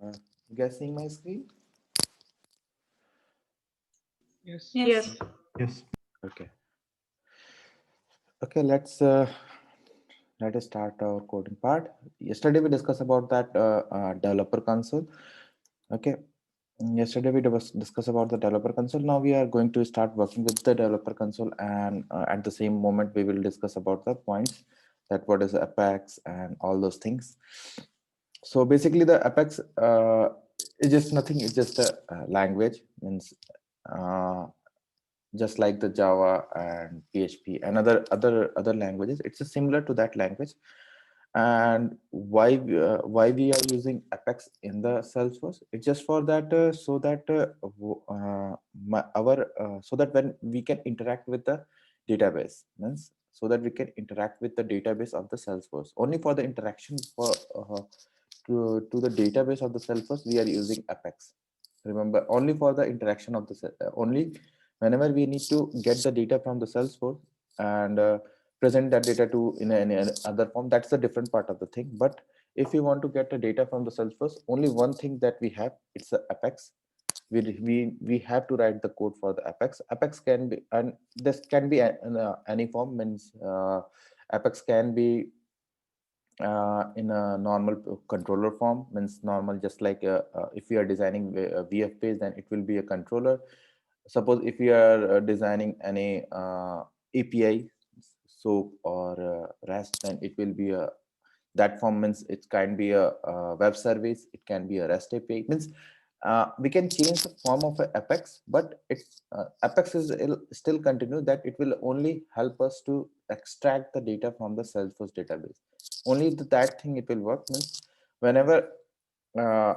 Uh, you guys seeing my screen? Yes. Yes. Yes. Okay. Okay. Let us start our coding part. Yesterday we discussed about that developer console. Okay. Yesterday we discussed about the developer console. Now we are going to start working with the developer console, and at the same moment we will discuss about the points, that what is Apex and all those things. So basically, the Apex is just nothing. It's just a language. Means uh, just like the Java and PHP and other languages. It's a similar to that language. And why we are using Apex in the Salesforce? It's just for that so that so that when we can interact with the database, means so that we can interact with the database of the Salesforce. Only for the interaction for to the database of the Salesforce, we are using Apex. Remember, only for the interaction of the only whenever we need to get the data from the Salesforce and present that data to in any other form, that's a different part of the thing. But if we want to get the data from the Salesforce, only one thing that we have, it's the Apex. We have to write the code for the Apex can be, and this can be in any form. Means Apex can be in a normal controller form. Means normal, just like if you are designing a VF page, then it will be a controller. Suppose if you are designing any API, SOAP or REST, then it will be a, that form. Means it can be a web service, it can be a REST API. Means we can change the form of a Apex, but it's Apex is still continue, that it will only help us to extract the data from the Salesforce database. Only that thing it will work. Means whenever uh,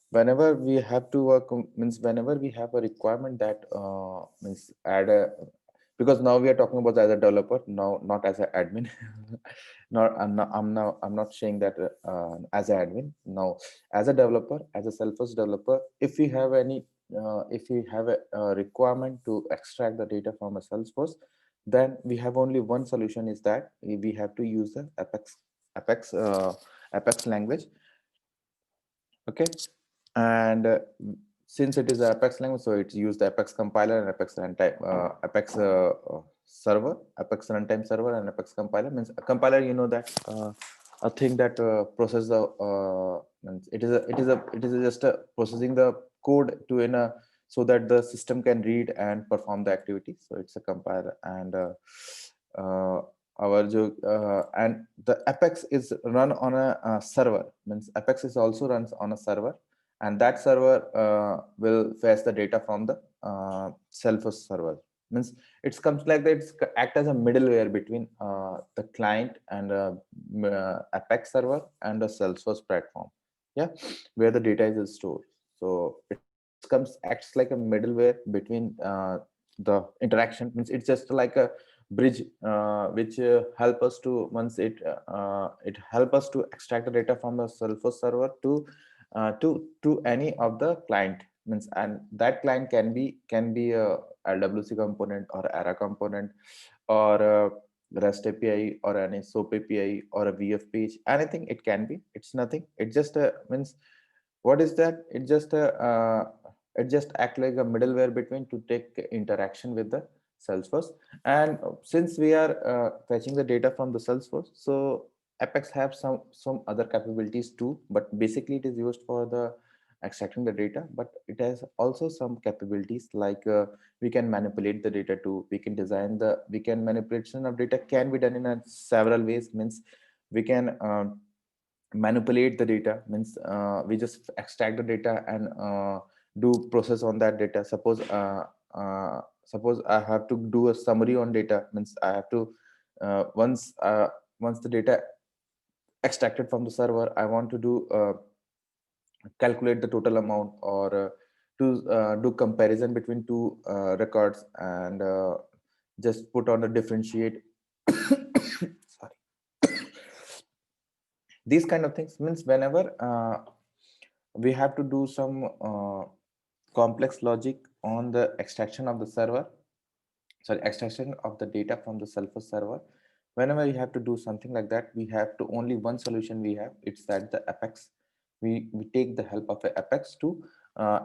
whenever we have to work, means whenever we have a requirement that means add a, because now we are talking about as a developer, now not as an admin. Not I'm not saying that as an admin. Now as a developer, as a Salesforce developer, if we have any if we have a requirement to extract the data from a Salesforce, then we have only one solution, is that we have to use the Apex Apex language. Okay. And since it is a Apex language, so it's used the Apex compiler and Apex runtime, Apex server, Apex runtime server, and Apex compiler. Means a compiler, you know, that a thing that process the means it is just a processing the code to in a, so that the system can read and perform the activity. So it's a compiler. And uh, and the Apex is run on a server. Means Apex is also runs on a server, and that server will fetch the data from the Salesforce server. Means it comes like that, it's act as a middleware between the client and Apex server and the Salesforce platform. Yeah, where the data is stored. So it comes acts like a middleware between the interaction. Means it's just like a bridge which help us to, once it help us to extract the data from the Salesforce server to any of the client. Means, and that client can be a LWC component or ARA component or a REST API or any SOAP API or a VF page, anything it can be. It's nothing, it just means what is that, it just act like a middleware between to take interaction with the Salesforce. And since we are fetching the data from the Salesforce, so Apex have some other capabilities too, but basically it is used for the extracting the data. But it has also some capabilities like we can manipulate the data too. We can design the, we can manipulation of data can be done in several ways. Means we can manipulate the data. Means we just extract the data and do process on that data. Suppose I have to do a summary on data. Means I have to once the data extracted from the server, I want to do calculate the total amount, or to do comparison between two records, and just put on a differentiate. Sorry. These kind of things. Means whenever we have to do some complex logic on the extraction of the server, sorry, extraction of the data from the Salesforce server. Whenever you have to do something like that, we have to only one solution we have, it's that the Apex. we take the help of a Apex to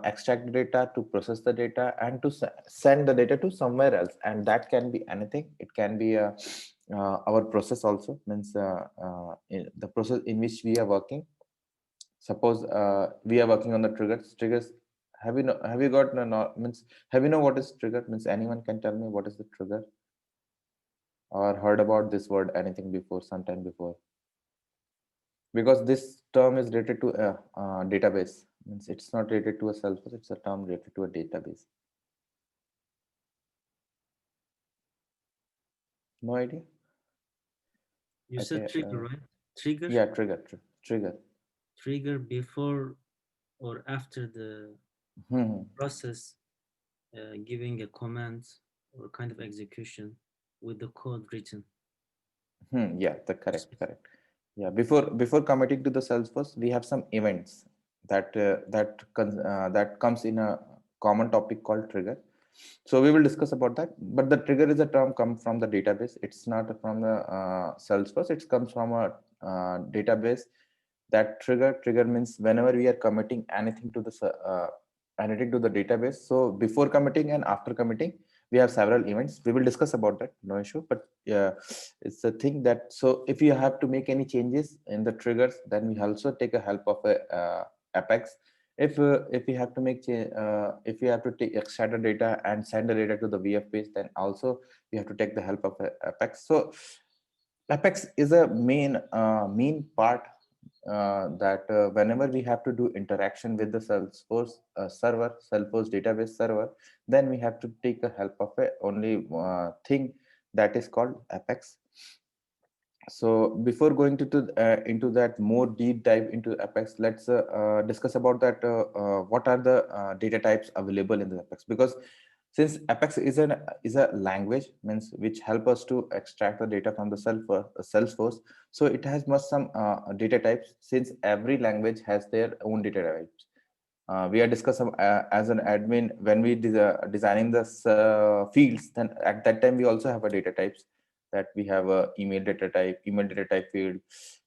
extract the data, to process the data, and to send the data to somewhere else. And that can be anything. It can be our process also, means the process in which we are working. Suppose we are working on the triggers. Have you got means have you know what is trigger? Means anyone can tell me what is the trigger, or heard about this word anything before, sometime before? Because this term is related to a database. Means it's not related to a Salesforce, it's a term related to a database. No idea. You said Okay. trigger, right? Trigger? Yeah, trigger. Trigger before or after the Hmm. process giving a command or kind of execution with the code written. Yeah, the correct. Yeah, before committing to the Salesforce, we have some events that comes in a common topic called trigger. So we will discuss about that. But the trigger is a term come from the database. It's not from the Salesforce. It comes from a database. That trigger means whenever we are committing anything to the anything to the database. So before committing and after committing, we have several events. We will discuss about that. No issue. But yeah, it's a thing that, so if you have to make any changes in the triggers, then we also take a help of a Apex. If we have to if we have to take extract the data and send the data to the VF page, then also we have to take the help of Apex. So Apex is a main part that whenever we have to do interaction with the Salesforce server, Salesforce database server, then we have to take the help of a only thing that is called Apex. So before going into that more deep dive into Apex, let's discuss about that what are the data types available in the Apex, because since Apex is a language, means which help us to extract the data from the Salesforce. So it has must some data types, since every language has their own data types. We are discussing as an admin when we designing the fields, then at that time we also have a data types, that we have a email data type field,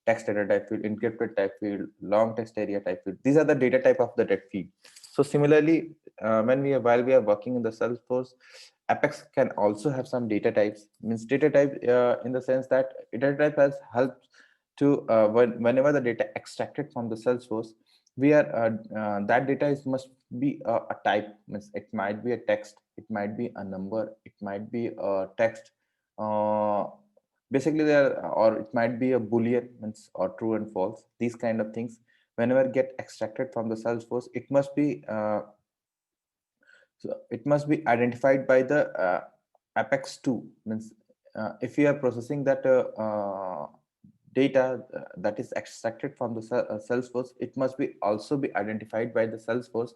text data type field, encrypted type field, long text area type field. These are the data type of the data field. So similarly, while we are working in the Salesforce, Apex can also have some data types. Means data type in the sense that data type has helped to whenever the data extracted from the Salesforce, we are that data is must be a type. Means it might be a text, it might be a number, it might be a text, uh, basically there, or it might be a boolean, means or true and false. These kind of things whenever get extracted from the Salesforce, it must be identified by the Apex 2. Means if we are processing that data that is extracted from the Salesforce, it must be also be identified by the Salesforce.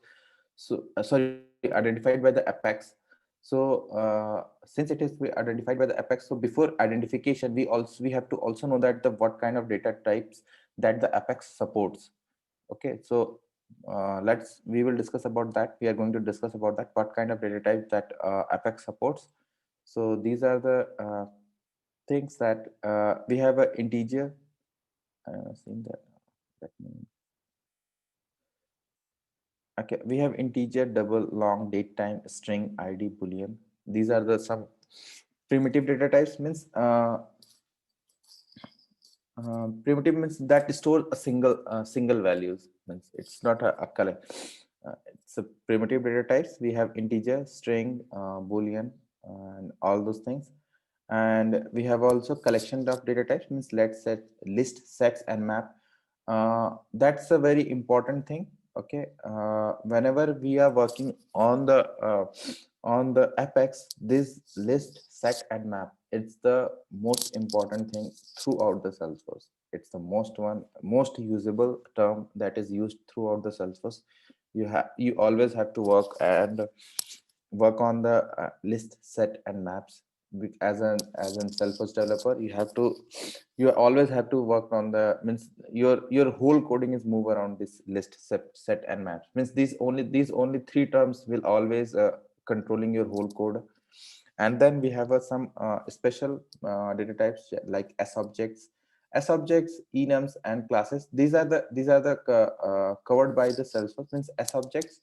So sorry, identified by the Apex. So since it is be identified by the Apex, so before identification, we have to also know that the what kind of data types that the Apex supports. Okay, so we will discuss about that. We are going to discuss about that what kind of data type that Apex supports. So these are the things that we have an integer. Seeing that, let me, okay, we have integer, double, long, date, time, string, id, boolean. These are the some primitive data types. Means primitive means that store a single values. Means it's not a color. It's a primitive data types. We have integer, string, boolean, and all those things. And we have also collection of data types. Means let's set list, sets, and map. That's a very important thing. Okay, whenever we are working on the Apex, this list, set, and map, it's the most important thing throughout the Salesforce. It's the most usable term that is used throughout the Salesforce. You always have to work on the list, set, and maps. As an Salesforce developer, you always have to work on the, means your whole coding is move around this list, set, and maps. Means these only three terms will always controlling your whole code. And then we have some special data types like S objects, S objects, enums, and classes. These are the covered by the Salesforce. Means S objects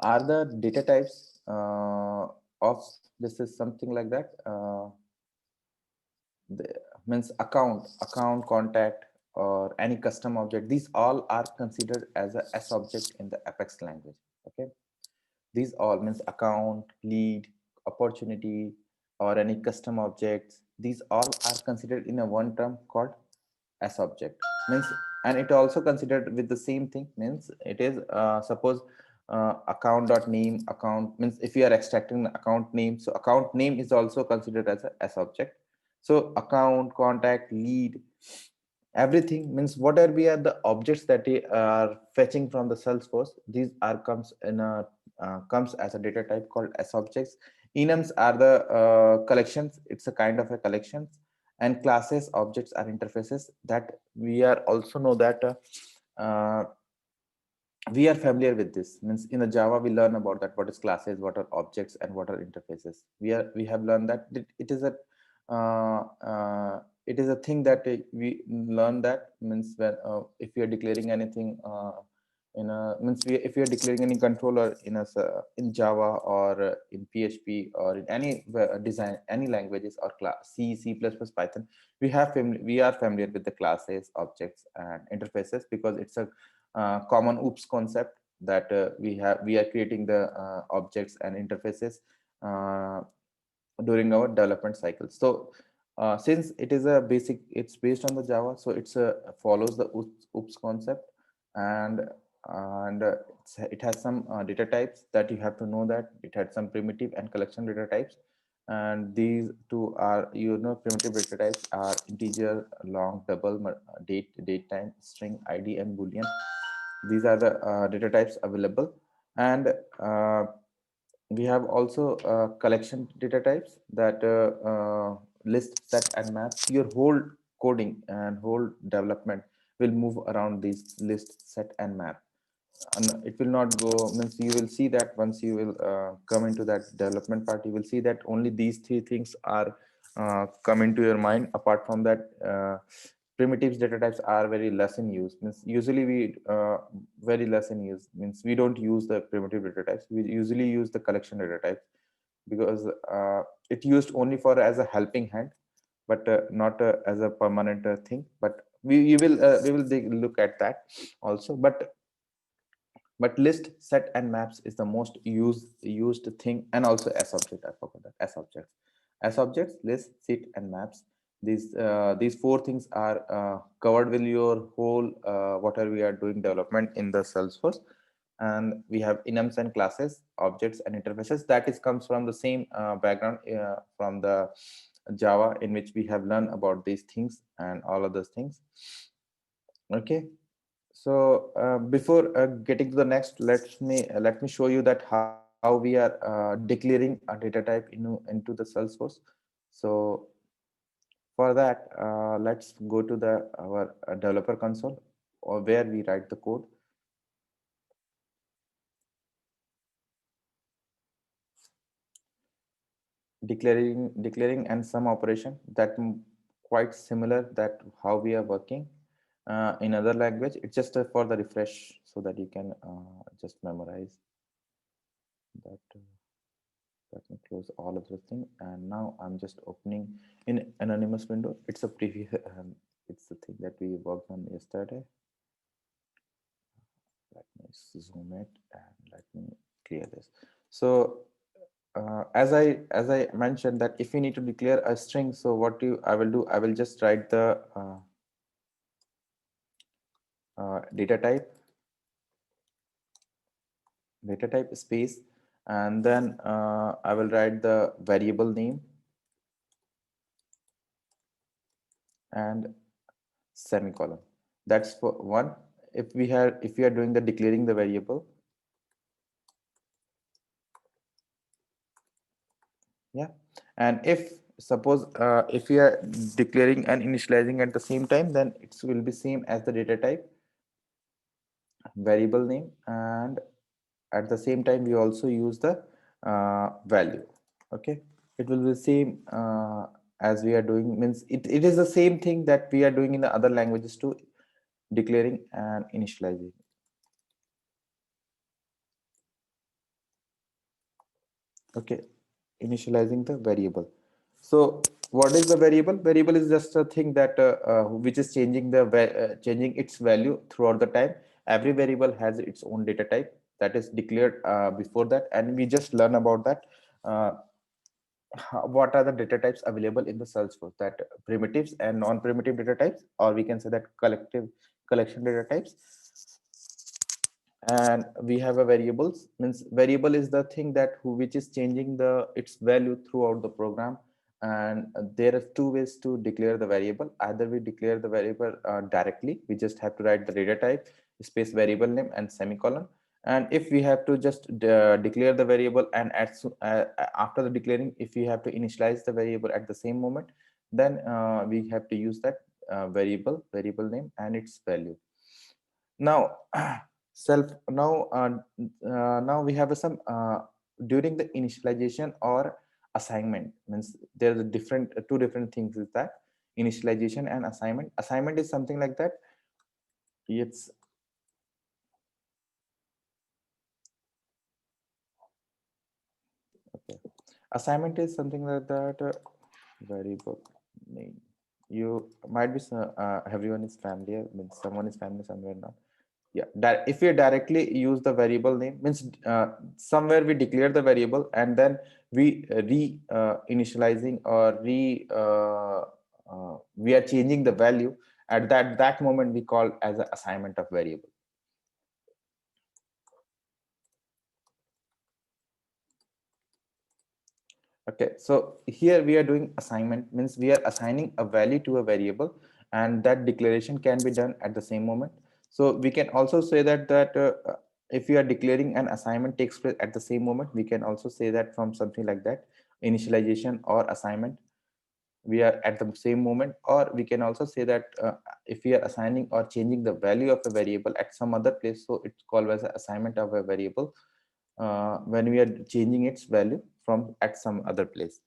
are the data types of, this is something like that. The, means account, contact, or any custom object. These all are considered as a S object in the Apex language. Okay, these all means account, lead, opportunity, or any custom objects. These all are considered in a one term called S object. Means, and it also considered with the same thing. Means it is suppose account dot name account, means if you are extracting the account name, so account name is also considered as a S object. So account, contact, lead, everything, means whatever be are the objects that we are fetching from the Salesforce, these are comes in a comes as a data type called S objects. Enums are the collections, it's a kind of a collections. And classes, objects, are interfaces that we are also know that uh, we are familiar with this. Means in the Java we learn about that, what is classes, what are objects, and what are interfaces. We have learned that it is a uh, uh, it is a thing that we learn. That means when if we are declaring anything in a, means if we are declaring any controller in a in Java, or in PHP, or in any design, any languages, or class C++, Python, we are familiar with the classes, objects, and interfaces, because it's a common OOPS concept that we are creating the objects and interfaces uh, during our development cycle. So since it is a basic, it's based on the Java, so it's follows the OOPS concept. And it has some data types that you have to know, that it had some primitive and collection data types. And these two are, primitive data types are integer, long, double, date time, string, ID, and boolean. These are the data types available. And we have also collection data types that list, set, and map. Your whole coding and whole development will move around these list, set, and map. And it will not go, means you will see that once you will come into that development part, you will see that only these three things are come into your mind. Apart from that, primitives data types are very less in use. Means usually we very less in use, means we don't use the primitive data types. We usually use the collection data types, because it used only for as a helping hand, but not as a permanent thing. But we will look at that also. But list, set, and maps is the most used thing. And also S object, I forgot that. S objects, list, set, and maps. These four things are covered with your whole whatever we are doing development in the Salesforce. And we have enums and classes, objects, and interfaces. That is comes from the same background from the Java, in which we have learned about these things and all of those things. Okay, so before getting to the next, let me show you that how we are declaring a data type into the Salesforce. So for that, let's go to the our developer console, or where we write the code. Declaring and some operation that quite similar that how we are working in other language. It's just for the refresh, so that you can just memorize that. Let me close all of this thing, and now I'm just opening in anonymous window. It's a preview. It's the thing that we worked on yesterday. Let me zoom it and let me clear this. So as I mentioned, that if you need to declare a string, so what I will do, I will just write the data type space, and then I will write the variable name and semicolon. That's for one. If we are doing the declaring the variable, yeah. And if suppose if we are declaring and initializing at the same time, then it will be same as the data type, variable name, and at the same time we also use the value. Okay, it will be the same as we are doing, means it is the same thing that we are doing in the other languages too, declaring and initializing. Okay, initializing the variable. So what is the variable? Variable is just a thing that which is changing changing its value throughout the time. Every variable has its own data type that is declared before that, and we just learn about that. What are the data types available in the Salesforce? That primitives and non-primitive data types, or we can say that collection data types. And we have a variables, means variable is the thing that which is changing its value throughout the program. And there are two ways to declare the variable. Either we declare the variable directly, we just have to write the data type space variable name and semicolon. And if we have to just declare the variable, and after the declaring, if we have to initialize the variable at the same moment, then we have to use that variable name and its value. Now now we have some during the initialization or assignment, means there's a different two different things is that initialization and assignment. Assignment is something like that. It's okay. Assignment is something like that. Variable name. You might be everyone is familiar, means someone is familiar, somewhere not. Yeah, if we directly use the variable name, means somewhere we declare the variable and then we initializing or we are changing the value at that moment, we call as an assignment of variable. Okay, so here we are doing assignment, means we are assigning a value to a variable, and that declaration can be done at the same moment. So we can also say that if we are declaring an assignment takes place at the same moment, we can also say that from something like that, initialization or assignment, we are at the same moment. Or we can also say that if we are assigning or changing the value of a variable at some other place, so it's called as an assignment of a variable when we are changing its value from at some other place.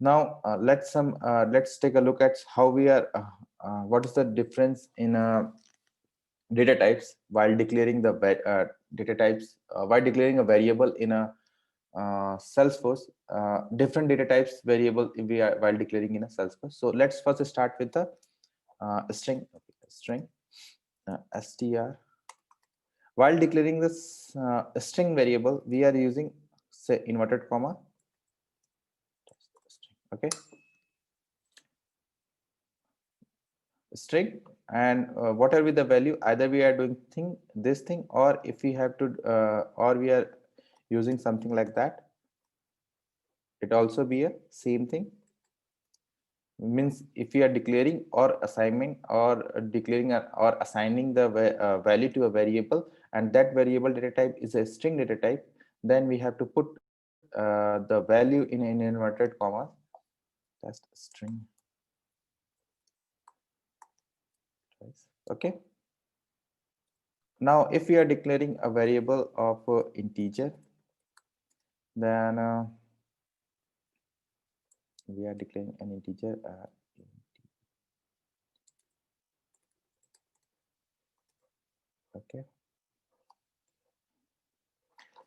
Now let's take a look at how we are what is the difference in data types while declaring the data types while declaring a variable in a Salesforce. Different data types variable we are while declaring in a Salesforce. So let's first start with the string str. While declaring this string variable, we are using say inverted comma. Okay, string, and whatever with the value, either we are doing this thing, or if we have to or we are using something like that, it also be a same thing. Means if we are declaring or assigning or declaring or assigning the value to a variable, and that variable data type is a string data type, then we have to put the value in inverted commas. That's string. Okay, now if we are declaring a variable of integer, then we are declaring an integer okay,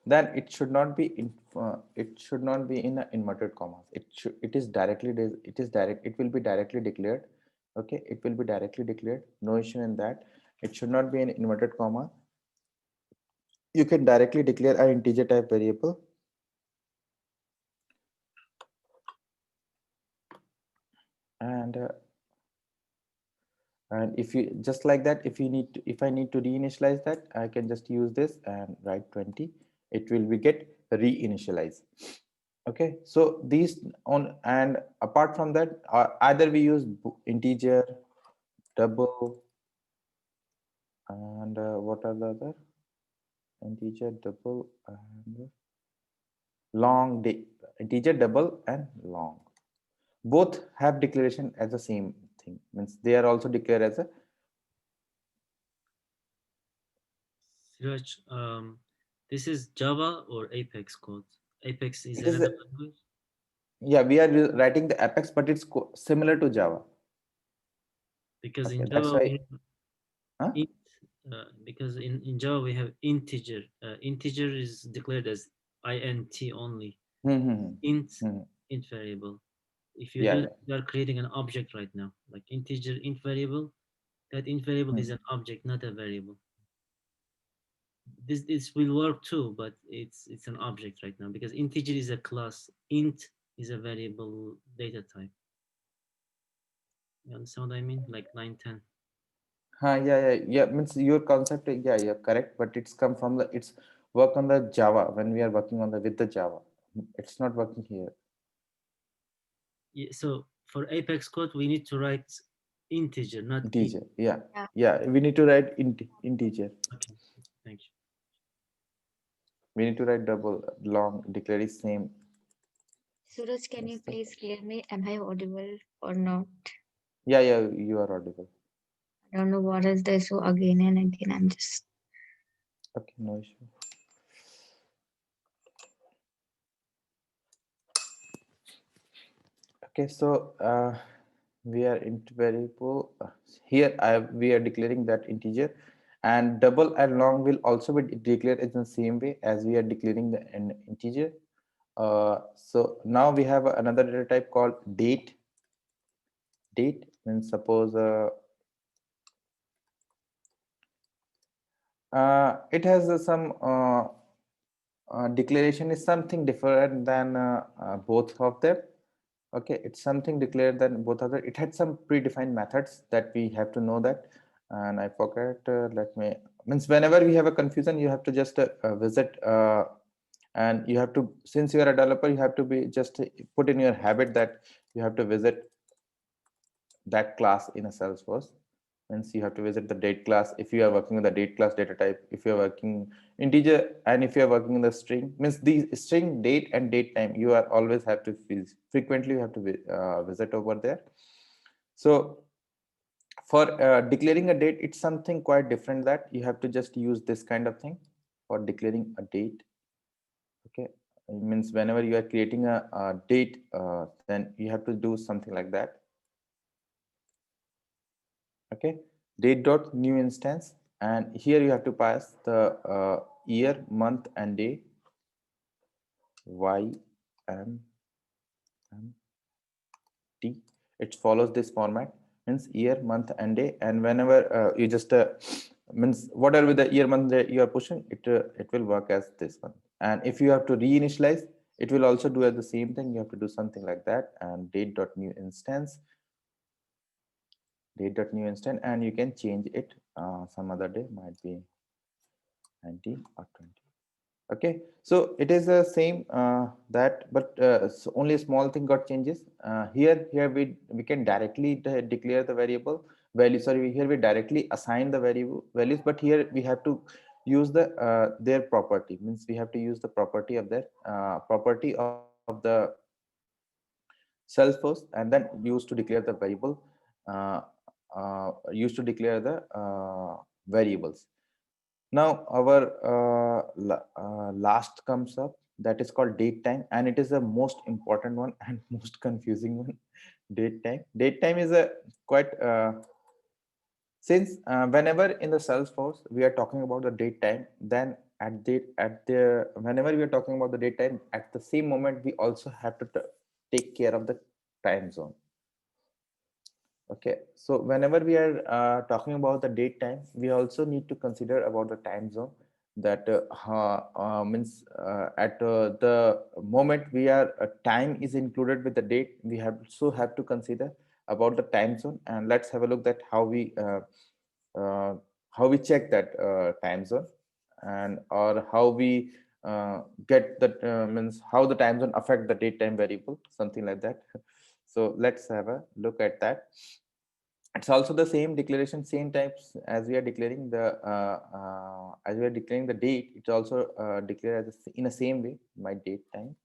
then it should not be in a inverted commas. It is directly it will be directly declared. Okay, it will be directly declared, no issue in that. It should not be an inverted comma. You can directly declare an integer type variable. And if you just like that, if I need to reinitialize that, I can just use this and write 20. It will be get reinitialized. Okay, so these on, and apart from that, either we use integer, double, and what are the other? Integer, double, and long. Integer, double, and long. Both have declaration as the same thing. Means they are also declared as a. Siraj, this is Java or Apex code? Apex is It is another language? Yeah, we are writing the Apex, but it's similar to Java. Because Okay, in that's Java why. we have Huh? int, because in Java we have integer. Integer is declared as int only. Mm-hmm. Int Hmm. int variable. If you Yeah, do, yeah. you are creating an object right now, like integer int variable. That int variable is Hmm. an object, not a variable. This will work too, but it's an object right now because integer is a class. Int is a variable data type. You understand what I mean? Like 910. Yeah, yeah, yeah. Means your concept, yeah, you're correct, but it's come from the it's work on the Java when we are working on the with the Java. It's not working here. Yeah, so for Apex code, we need to write integer, not int. Integer, yeah, Yeah. yeah. We need to write integer. Okay, thank you. We need to write double long declare is same. Suraj, can you Yes, sir. please clear me? Am I audible or not? Yeah, yeah. You are audible. I don't know what is this. So again and again, I'm just Okay, no issue. Okay, so we are into variable here. We are declaring that integer, and double and long will also be declared in the same way as we are declaring the an integer. So now we have another data type called date. Date means suppose it has some declaration is something different than both of them. Okay, it's something declared than both of them. It had some predefined methods that we have to know that, and I forget. Let me means whenever we have a confusion, you have to just visit. And you have to, since you are a developer, you have to be just put in your habit that you have to visit that class in a Salesforce. Means you have to visit the date class if you are working with the date class data type, if you are working integer, and if you are working in the string, means the string date and date time, you are always have to frequently you have to visit over there. So for declaring a date, it's something quite different, that you have to just use this kind of thing for declaring a date. Okay, it means whenever you are creating a date, then you have to do something like that. Okay, date dot new instance, and here you have to pass the year, month and day, y m m t. It follows this format, means year, month and day, and whenever you just means whatever the year, month, day you are pushing it, it will work as this one. And if you have to reinitialize, it will also do at the same thing. You have to do something like that, and date dot new instance, date dot new instance, and you can change it some other day, might be 19 or 20. Okay, so it is the same that, but only a small thing got changes. Here we can directly declare the variable value. Sorry, here we directly assign the variable values, but here we have to use the their property. Means we have to use the property of their property of the Salesforce, and then use to declare the variable, uh, used to declare the variables. Now our last comes up, that is called date time, and it is the most important one and most confusing one. Date time. Date time is a quite since whenever in the Salesforce we are talking about the date time, then at the whenever we are talking about the date time, at the same moment we also have to take care of the time zone. Okay, so whenever we are talking about the date time, we also need to consider about the time zone. That means at the moment we are time is included with the date, we have also have to consider about the time zone. And let's have a look at uh, how we check that time zone, and or how we get that means how the time zone affect the date time variable, something like that. So let's have a look at that. It's also the same declaration, same types as we are declaring the as we are declaring the date. It's also declared as in the same way, my date time.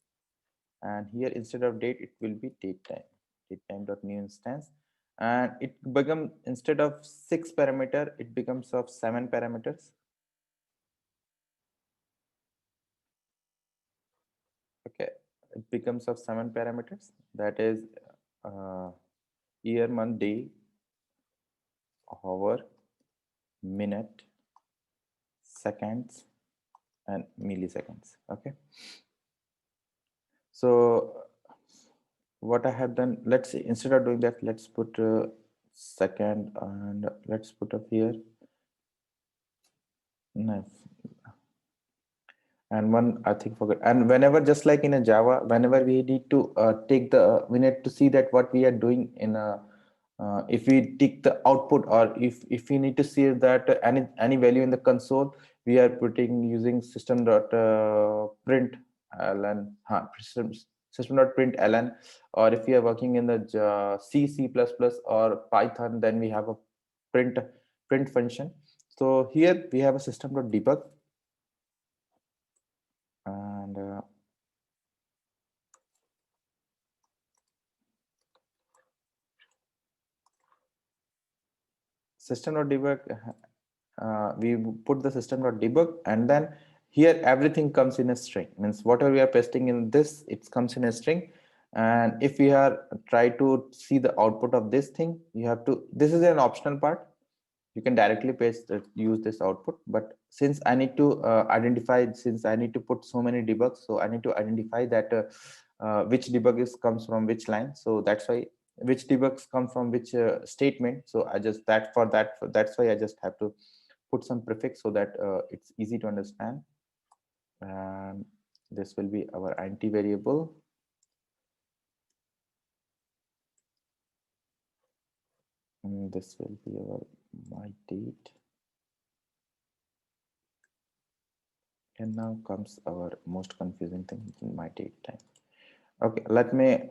And here instead of date, it will be date time dot new instance, and it become, instead of 6 parameter, it becomes of 7 parameters. Okay, it becomes of 7 parameters, that is year, month, day, hour, minute, seconds, and milliseconds. Okay, so what I have done, let's see, instead of doing that, let's put second, and let's put up here. Nice. And one I think forget. And whenever, just like in a Java, whenever we need to we need to see that what we are doing in a if we take the output, or if we need to see that any value in the console, we are putting using system dot print ln system dot print ln, or if we are working in the C++ or Python, then we have a print function. So here we have a system dot debug, and system.debug, we put the system.debug, and then here everything comes in a string, means whatever we are pasting in this, it comes in a string. And if we are try to see the output of this thing, you have to, this is an optional part, you can directly paste use this output, but since I need to identify, since I need to put so many debugs, so I need to identify that which debug comes from which line. So that's why, which debugs come from which statement. So I just that's why I just have to put some prefix so that it's easy to understand. And this will be our anti variable. And this will be our my date. And now comes our most confusing thing, my date time. Okay, let me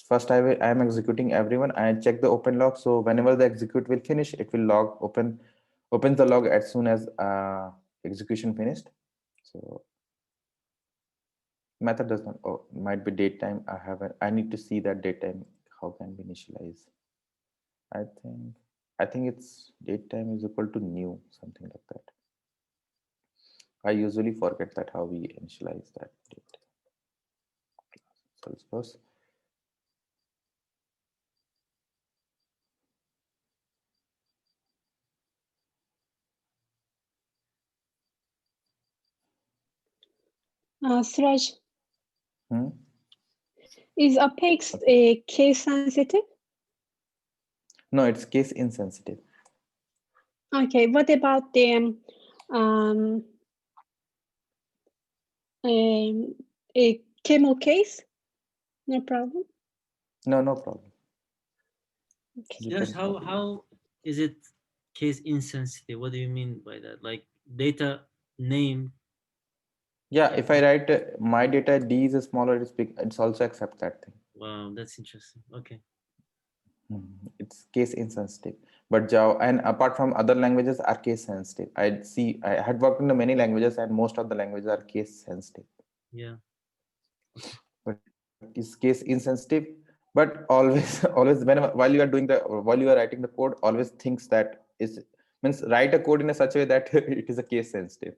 first I am executing everyone. I check the open log, so whenever the execute will finish, it will opens the log as soon as execution finished. So method does not, oh, might be date time. I need to see that date time, how can we initialize. I think it's date time is equal to new, something like that. I usually forget that how we initialize that date. Salesforce. Suraj, Hmm? is Apex case sensitive? No, it's case insensitive. Okay, what about the a camel case? No problem. No problem. Okay. Yes, how is it case insensitive? What do you mean by that? Like data name? Yeah, if I write my data D is smaller, it's big, it's also accept that thing. Wow, that's interesting. Okay. It's case insensitive, but Java and apart from other languages are case sensitive. I had worked in many languages, and most of the languages are case sensitive. Yeah. But it's case insensitive. But always, always, while you are writing the code, always thinks that is means write a code in a such a way that it is a case sensitive,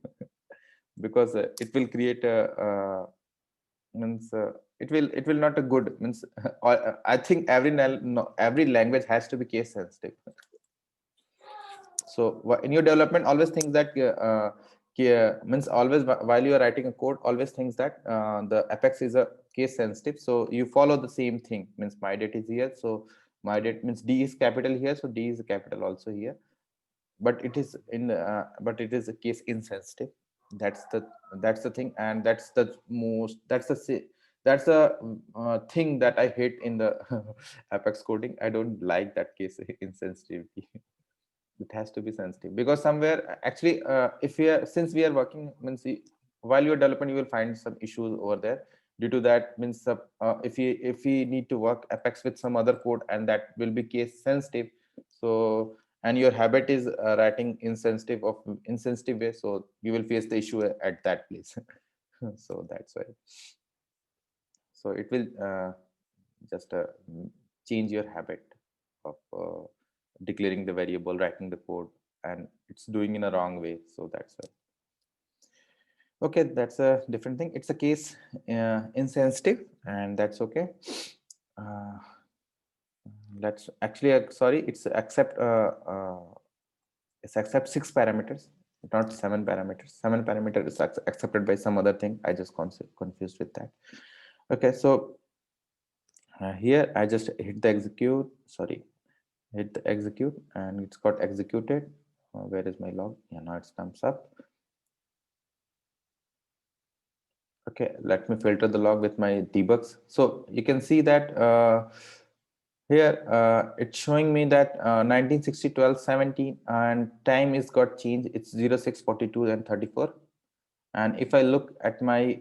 because it will create a means it will not a good means I think every language has to be case sensitive. So in your development, always think that means always while you are writing a code, always thinks that the Apex is a case sensitive. So you follow the same thing, means my date is here, so my date means D is capital here, so D is capital also here, but it is a case insensitive. That's the thing, and that's the thing that I hate in the Apex coding. I don't like that case insensitivity. It has to be sensitive, because somewhere actually if we are since we are working means while you're developing, you will find some issues over there. Due to that, means if we need to work Apex with some other code, and that will be case sensitive. So, and your habit is writing insensitive way, so you will face the issue at that place. So that's why. So it will just change your habit of declaring the variable, writing the code, and it's doing in a wrong way. So that's why. Okay, that's a different thing. It's a case insensitive, and that's okay. Uh, let's actually, sorry, it's accept 6 parameters, not 7 parameters. 7 parameter is accepted by some other thing. I just confused with that. Okay, so here I just hit the execute. Sorry, hit the execute, and it's got executed. Where is my log? Yeah, now it comes up. Okay, let me filter the log with my debugs. So you can see that here it's showing me that 1960 12 17 and time is got changed. It's 06 42 and 34. And if I look at my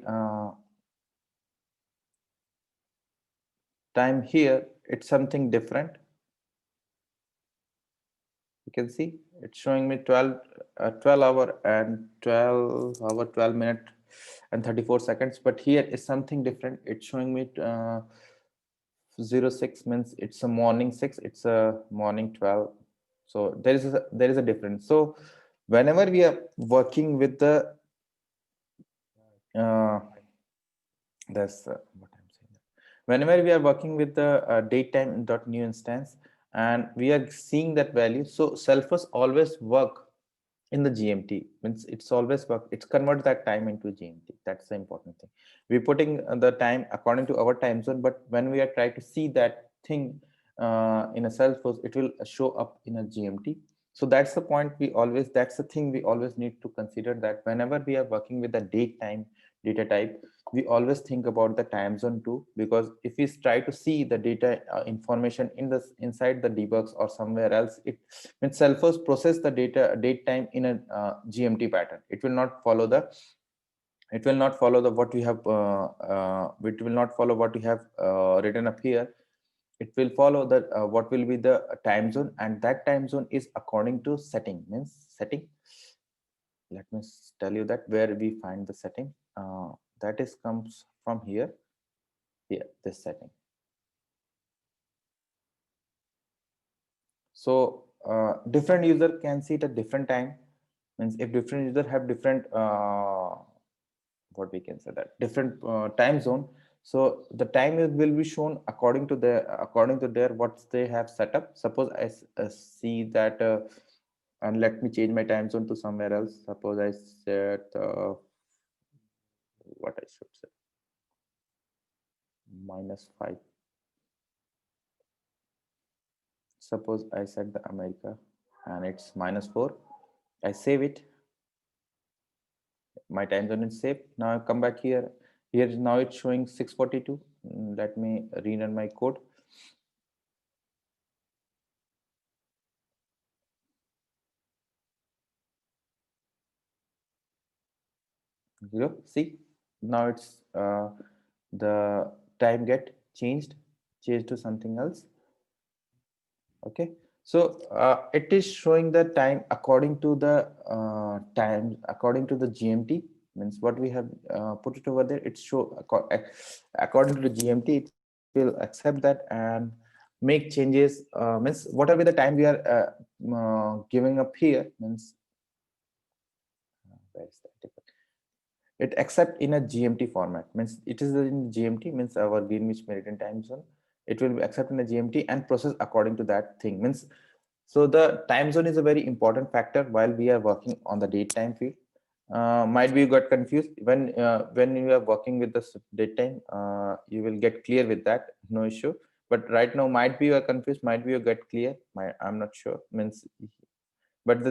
time here, it's something different. You can see it's showing me 12 hour and 12 minute and 34 seconds, but here is something different. It's showing me 06 means it's a morning 6, it's a morning 12. So there is a difference. So whenever we are working with the that's what I'm saying. Whenever we are working with the datetime.new instance and we are seeing that value, so Selfos always work in the GMT, means it's always work. It's convert that time into GMT. That's the important thing. We're putting the time according to our time zone, but when we are trying to see that thing in a Salesforce, it will show up in a GMT. So that's the point that's the thing we always need to consider, that whenever we are working with the date time data type, we always think about the time zone too, because if we try to see the data information inside the debugs or somewhere else, it when Salesforce process the date time in a GMT pattern, it will not follow the what we have it will not follow what we have written up here. It will follow that what will be the time zone, and that time zone is according to setting, means setting. Let me tell you that where we find the setting, that is comes from here, this setting. So different user can see it at different time, means if different user have different what we can say, that different time zone, so the time will be shown according to their what they have set up. Suppose I see that and let me change my time zone to somewhere else. Suppose I set what I should say, -5. Suppose I set the America and it's -4. I save it. My time zone is saved. Now I come back here. Here now it's showing 6:42. Let me rerun my code. See, now it's the time get changed to something else. Okay, so it is showing the time according to the according to the GMT, means what we have put it over there. It's show according to the GMT. It will accept that and make changes, means whatever the time we are giving up here, means where is that? It accept in a GMT format, means it is in GMT, means our Greenwich Meridian time zone. It will be accept in a GMT and process according to that thing, means. So the time zone is a very important factor while we are working on the date time field. Might be you got confused when you are working with the date time, you will get clear with that, no issue. But right now might be you are confused, might be you get clear. I'm not sure, means. But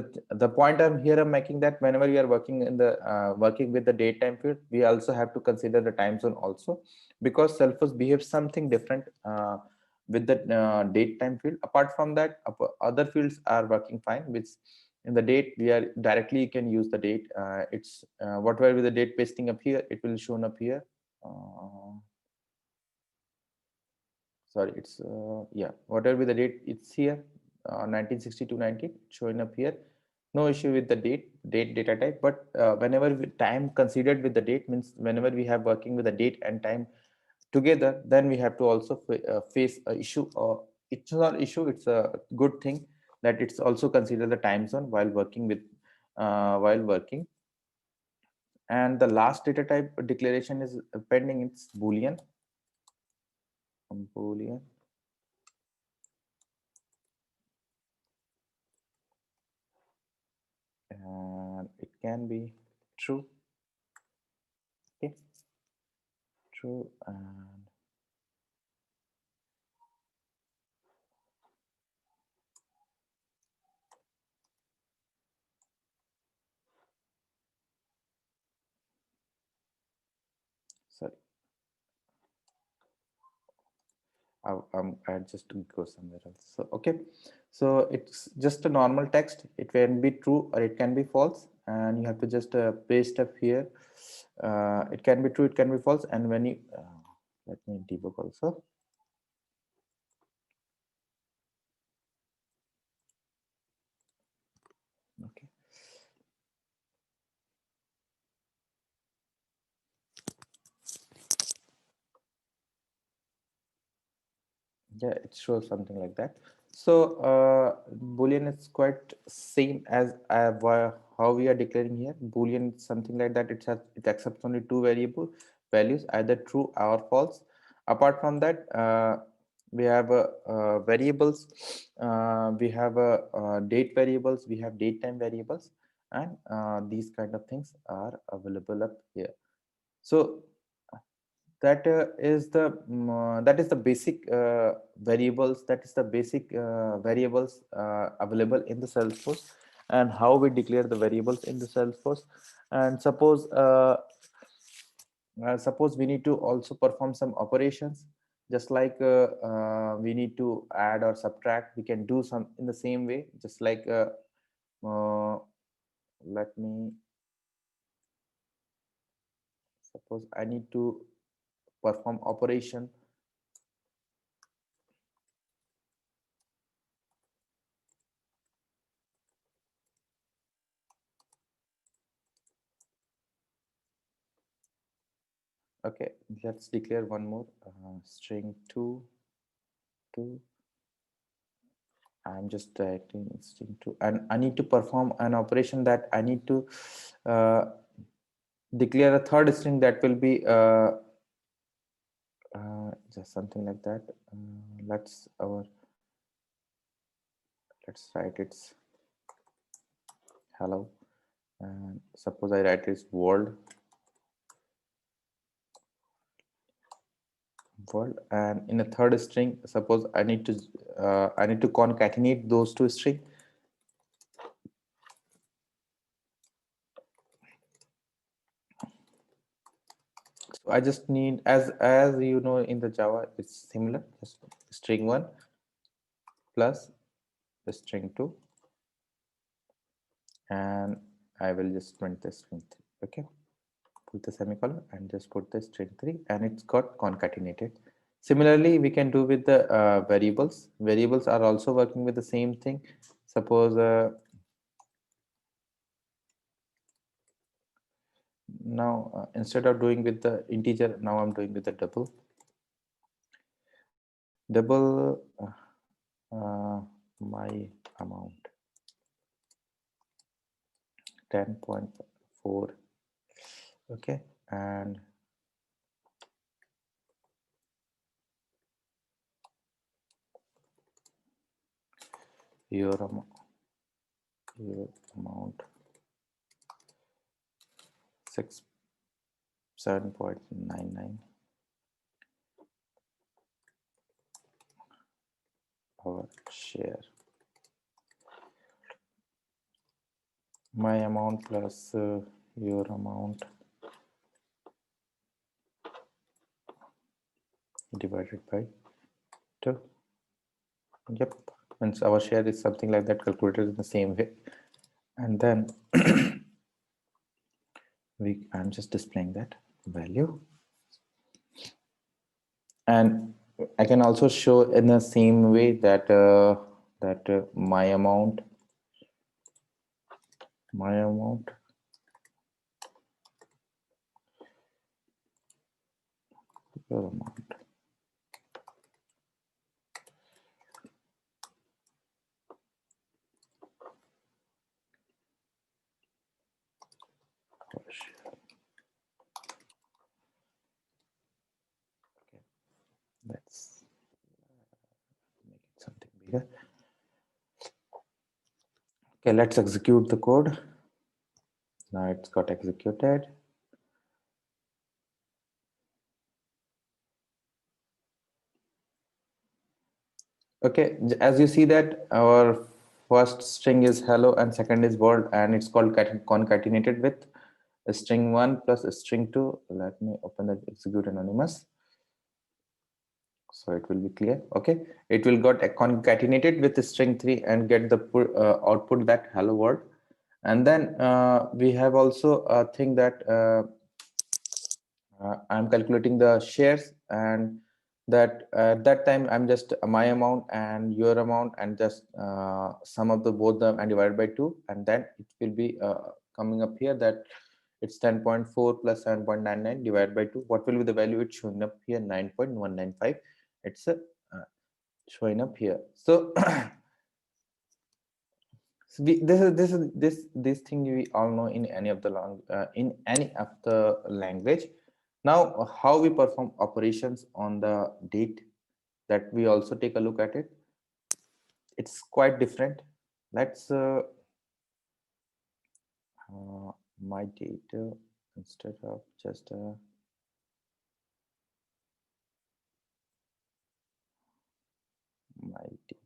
the point I'm making, that whenever we are working in the working with the date time field, we also have to consider the time zone also, because Salesforce behaves something different with the date time field. Apart from that, other fields are working fine. Which in the date we are directly, you can use the date. It's whatever with the date pasting up here, it will shown up here. Sorry, it's yeah, whatever with the date, it's here. 1960 to 19 showing up here. No issue with the date data type. But whenever time considered with the date, means whenever we have working with the date and time together, then we have to also face a issue. Or it's not issue, it's a good thing that it's also consider the time zone while working with And the last data type declaration is pending. It's Boolean. Boolean. And it can be true. Okay. True. And sorry, I just go somewhere else. So okay, so it's just a normal text. It can be true or it can be false, and you have to just paste up here. It can be true, it can be false, and when you let me debug also. Okay. Yeah, it shows something like that. So Boolean is quite same as how we are declaring here. Boolean is something like that. It accepts only two variable values, either true or false. Apart from that, we have variables. We have date variables. We have date time variables, and these kind of things are available up here. So that is the basic variables, that is the basic variables available in the Salesforce, and how we declare the variables in the Salesforce. And suppose we need to also perform some operations, just like we need to add or subtract. We can do some in the same way, just like let me suppose I need to perform operation. Okay, let's declare one more string 2. I'm just directing string 2, and I need to perform an operation that I need to declare a third string that will be just something like that. Let's write it's hello, and suppose I write it's world, and in a third string, suppose I need to concatenate those two strings. So I just need, as you know, in the Java it's similar, just string 1 plus the string 2, and I will just print the string 3. Okay, put the semicolon and just put the string 3, and it's got concatenated. Similarly, we can do with the variables. Variables are also working with the same thing. Suppose now instead of doing with the integer, now I'm doing with the double my amount 10.4. okay, and your amount 7.99. our share my amount plus your amount divided by 2. Yep, and our share is something like that, calculated in the same way. And then I'm just displaying that value, and I can also show in the same way that my amount your amount. Okay, let's execute the code. Now it's got executed. Okay, as you see that our first string is hello and second is world, and it's called concatenated with string 1 plus string 2. Let me open the execute anonymous, so it will be clear. Okay, it will got concatenated with string 3 and get the output that hello world. And then we have also a thing that I'm calculating the shares, and that at that time I'm just my amount and your amount and just sum of the both them and divided by 2, and then it will be coming up here that it's 10.4 plus 7.99 divided by 2. What will be the value? It's showing up here 9.195. It's showing up here. So so this thing we all know in any of the language. Now, how we perform operations on the date, that we also take a look at it. It's quite different. Let's my data instead of just my data.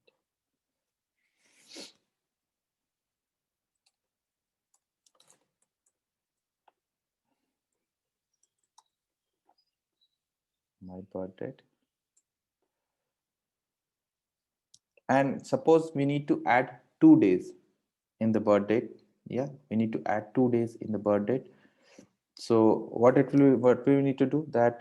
My birth date. And suppose we need to add 2 days in the birth date. Yeah, we need to add 2 days in the birth date. So what we need to do that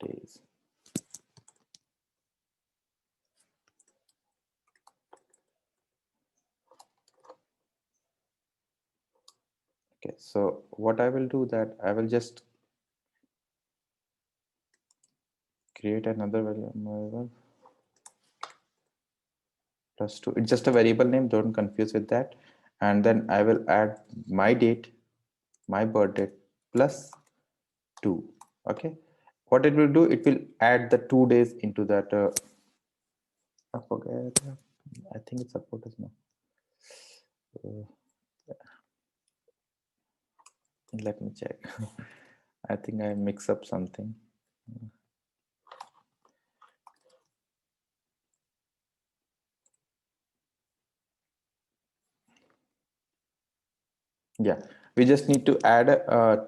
days. Okay, so what I will do that I will just create another variable plus 2. It's just a variable name, don't confuse with that. And then I will add my date, my birth date plus 2. Okay, what it will do, it will add the 2 days into that I forget, I think it's support is now. Let me check. I think I mix up something. Yeah, we just need to add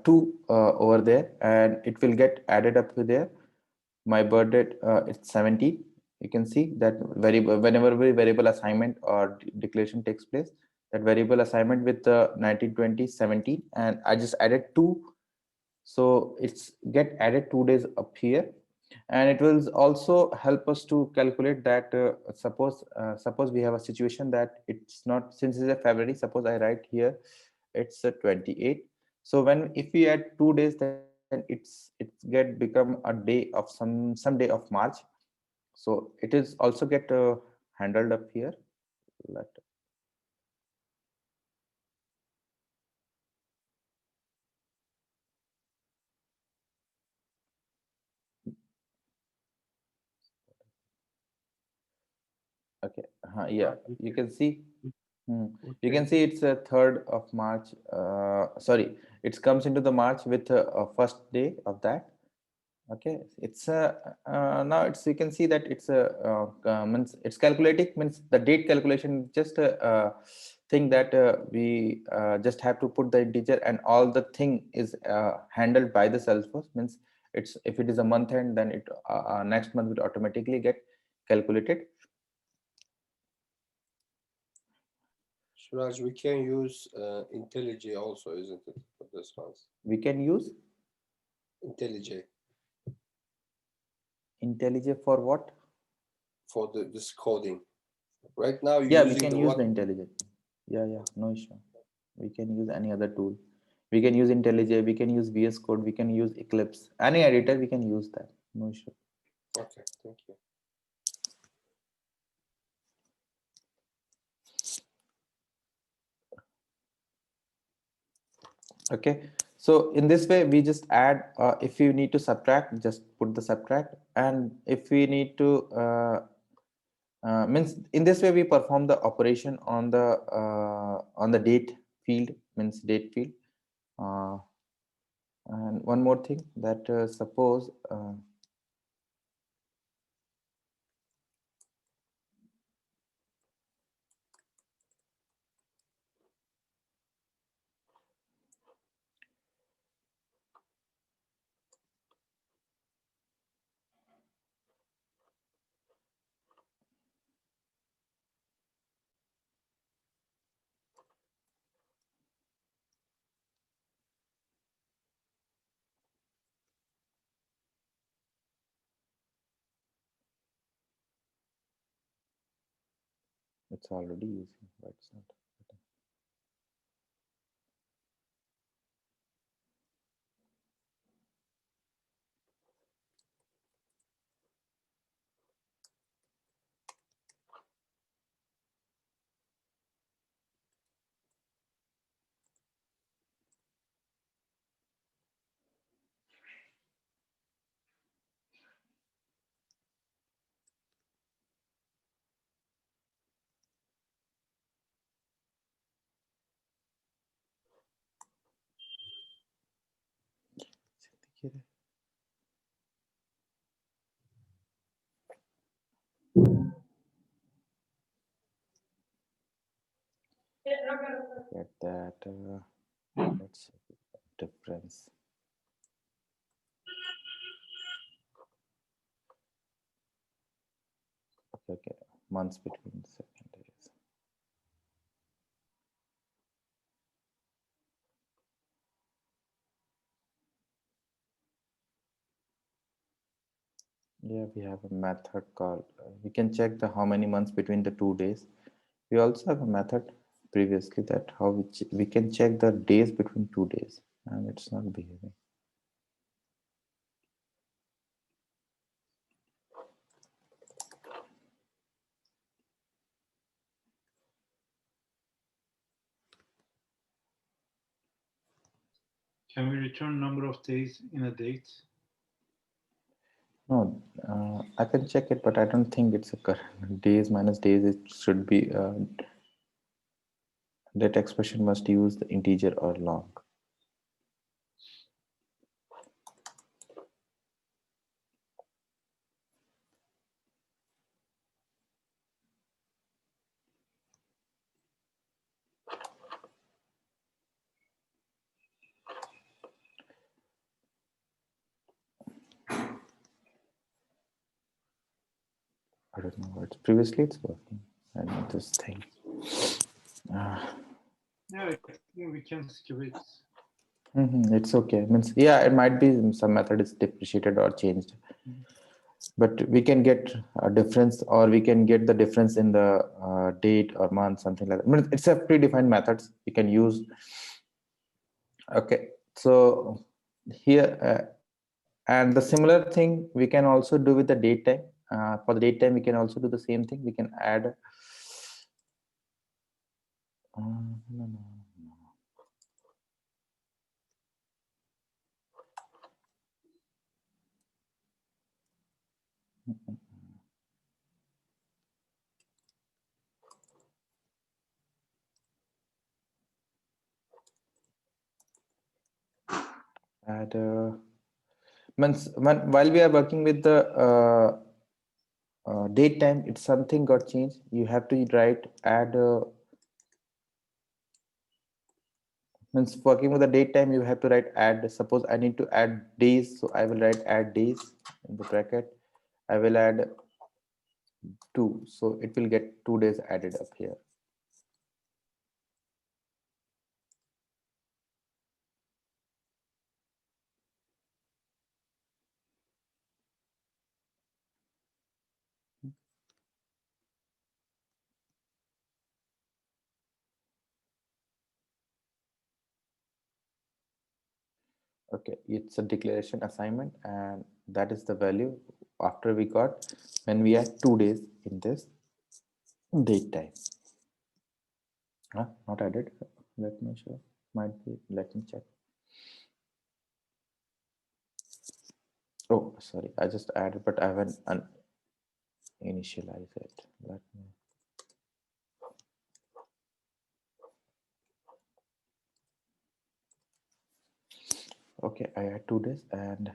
2 over there, and it will get added up to there. My birth date, it's 70. You can see that variable, whenever variable assignment or declaration takes place, that variable assignment with 1920 17, and I just added 2, so it's get added 2 days up here. And it will also help us to calculate that suppose we have a situation that it's not, since it's a February, suppose I write here it's a 28. So when if we add 2 days, then it's get become a day of some day of March. So it is also get handled up here. Okay, yeah, you can see. You can see it's a 3rd of March. Sorry, it comes into the March with a first day of that. Okay, it's now it's, you can see that it's a means it's calculating, means the date calculation, just a thing that we just have to put the integer, and all the thing is handled by the Salesforce. Means it's, if it is a month end, then it next month will automatically get calculated. Suraj, we can use IntelliJ also, isn't it, for this one? We can use IntelliJ. IntelliJ for what? For this coding. Right now, Yeah, we can use the IntelliJ. Yeah, no issue. We can use any other tool. We can use IntelliJ, we can use VS Code, we can use Eclipse. Any editor, we can use that. No issue. Okay, thank you. Okay, So in this way, we just add, if you need to subtract, just put the subtract. And if we need to, means in this way, we perform the operation on the date field, means date field. And one more thing, that suppose, it's already using, but it's not. Get that. Let's see difference. Okay, months between secondaries. Yeah, we have a method called, we can check the how many months between the 2 days. We also have a method previously that how we can check the days between 2 days, and it's not behaving. Can we return number of days in a date? No, I can check it, but I don't think it's a current days minus days. It should be that expression must use the integer or long. I don't know what previously it's working. I know this thing. Yeah, I think we can skip it. It's okay. Means, yeah, it might be some method is depreciated or changed, but we can get a difference, or we can get the difference in the date or month, something like that. I mean, it's a predefined methods you can use. Okay, so here and the similar thing we can also do with the date time. For the date time, we can also do the same thing. We can add. No. Add. While we are working with the date time, it's something got changed. You have to write add. Means working with the date time, you have to write add. Suppose I need to add days, so I will write add days in the bracket. I will add 2, so it will get 2 days added up here. Okay, it's a declaration assignment, and that is the value after we got when we add 2 days in this date time. Not added. Let me show. Might be. Let me check. Oh, sorry, I just added, but I haven't initialized it. Let me. Okay, I add 2 days and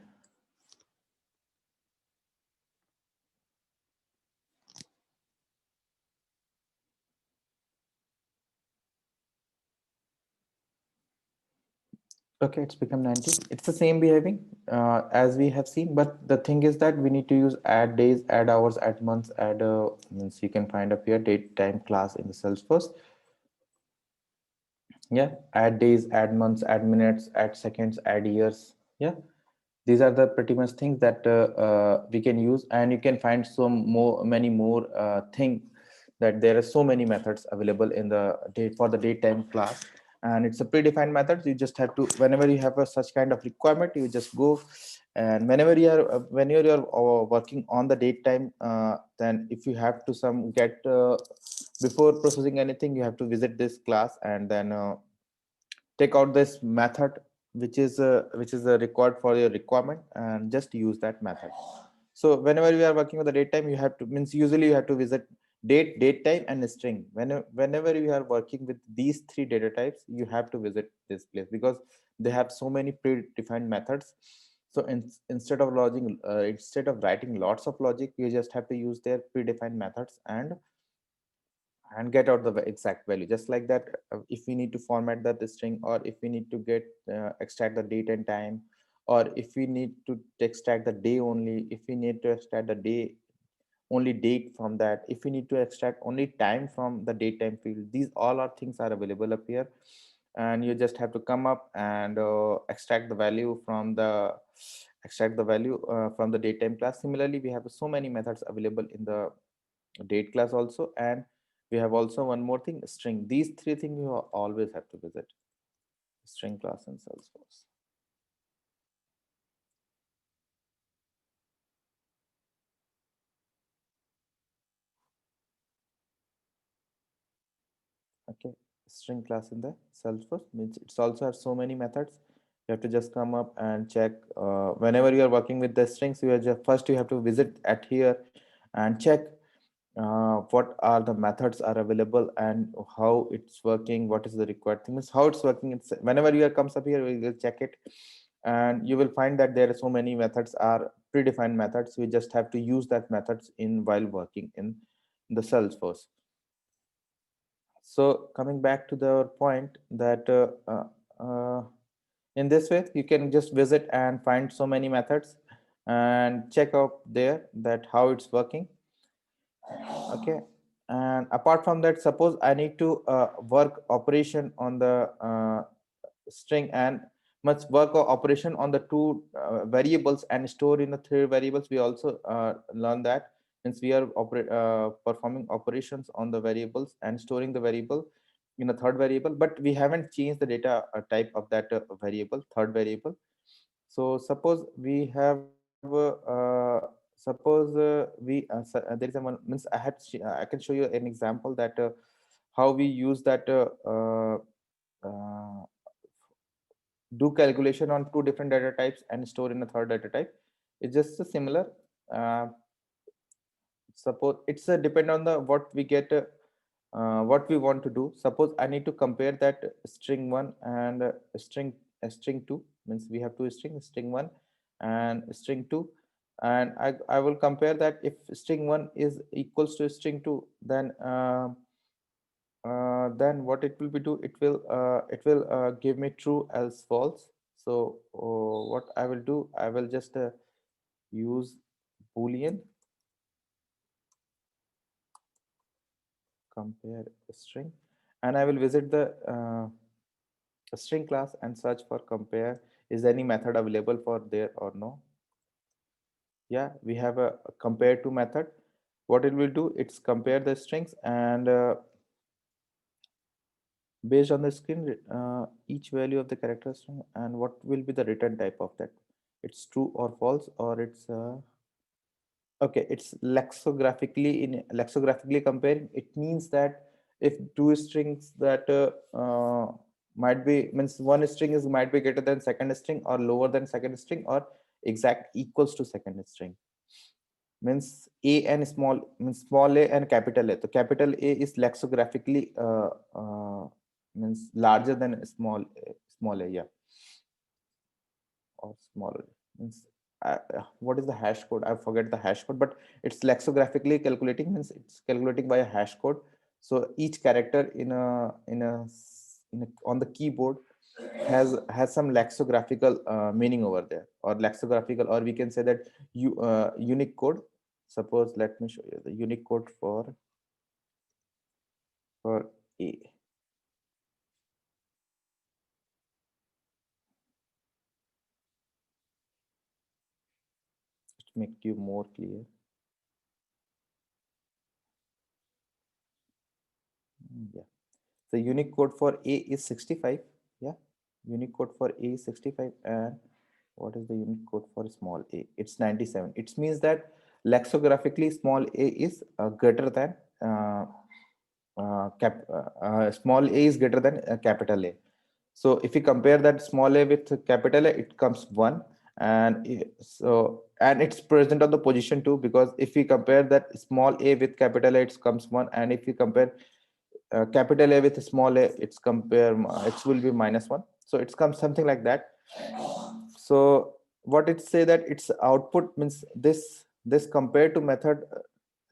okay, it's become 90. It's the same behaving as we have seen, but the thing is that we need to use add days, add hours, add months, add means you can find up here date time class in the Salesforce. Yeah, add days, add months, add minutes, add seconds, add years. Yeah, these are the pretty much things that we can use, and you can find many more things that there are so many methods available in the date for the date time class, and it's a predefined method. You just have to, whenever you have a such kind of requirement, you just go, and whenever you are when you're working on the date time, then if you have to some get before processing anything, you have to visit this class and then take out this method which is a record for your requirement and just use that method. So whenever you are working with the date time, you have to, means usually you have to visit date time and string. Whenever you are working with these three data types, you have to visit this place because they have so many predefined methods. So instead of writing lots of logic, you just have to use their predefined methods and get out the exact value. Just like that, if we need to format that string, or if we need to get extract the date and time, or if we need to extract the day only, if we need to extract the day only date from that, if we need to extract only time from the date time field, these all are things are available up here, and you just have to come up and extract the value from the date time class. Similarly, we have so many methods available in the date class also, and we have also one more thing, string. These three things you always have to visit: string class in Salesforce. Okay, string class in the Salesforce means it's also has so many methods. You have to just come up and check whenever you are working with the strings. You are just first you have to visit at here and check what are the methods are available and how it's working, what is the required thing, is how it's working. It's whenever you are comes up here, we will check it, and you will find that there are so many methods are predefined methods. We just have to use that methods in while working in the Salesforce. So coming back to the point that in this way you can just visit and find so many methods and check out there that how it's working. Okay, and apart from that, suppose I need to work operation on the string and must work or operation on the two variables and store in the three variables. We also learn that since we are performing operations on the variables and storing the variable in a third variable, but we haven't changed the data type of that variable, third variable. So suppose we have there is a one, means I can show you an example that how we use that uh, do calculation on two different data types and store in a third data type. It's just a similar. Uh, Suppose it's a depend on the what we get, what we want to do. Suppose I need to compare that string one and string two, means we have two string one and string two, and I will compare that. If string one is equals to string two, then what it will be do, it will give me true else false. So what I will do, I will just use boolean compare string, and I will visit the string class and search for compare. Is any method available for there or no? Yeah, we have a compare to method. What it will do, it's compare the strings, and based on the screen, each value of the character string, and what will be the return type of that. It's true or false, or it's okay, it's lexicographically comparing. It means that if two strings that might be, means one string is might be greater than second string or lower than second string, or exact equals to second string. Means a and small a and capital A. So capital A is lexicographically means larger than small a, yeah, or smaller. Means what is the hash code? I forget the hash code, but it's lexicographically calculating, means it's calculating by a hash code. So each character on the keyboard has some lexicographical meaning over there, or lexicographical, or we can say that unique code. Suppose, let me show you the unique code for A. To make you more clear. Yeah. The unique code for A is 65. Yeah. Unique code for A is 65. And what is the unique code for small a? It's 97. It means that lexicographically small a is greater than small a is greater than capital A. So if you compare that small a with capital A, it comes 1. And and it's present on the position 2, because if we compare that small a with capital A, it comes 1. And if you compare capital A with small a, it will be -1. So it comes something like that. So what it say that its output means this compare to method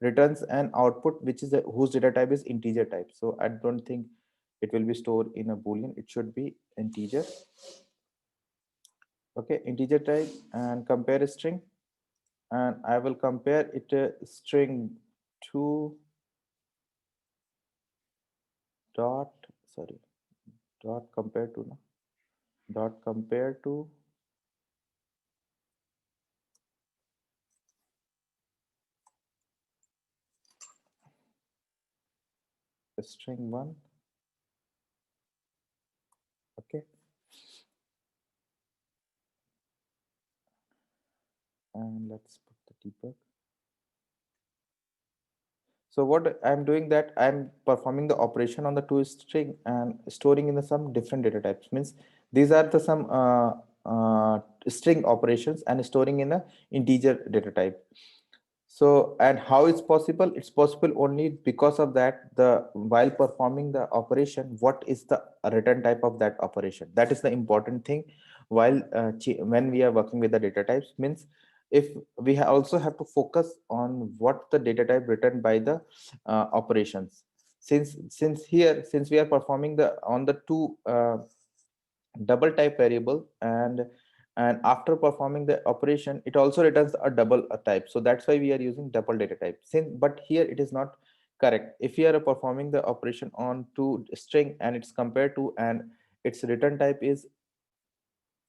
returns an output which is whose data type is integer type. So I don't think it will be stored in a boolean. It should be integer. Okay, integer type, and compare a string, and I will compare it string to dot compare to string 1. Okay, and let's put the debug. So what I'm doing, that I'm performing the operation on the toString and storing in some different data types. Means these are the some string operations and storing in a integer data type. So, and how it's possible? It's possible only because of that while performing the operation, what is the return type of that operation? That is the important thing while when we are working with the data types. Means if we also have to focus on what the data type written by the operations. Since we are performing on the two double type variable, and after performing the operation, it also returns a double type. So that's why we are using double data type. But here it is not correct. If you are performing the operation on to string and it's compared to, and its return type is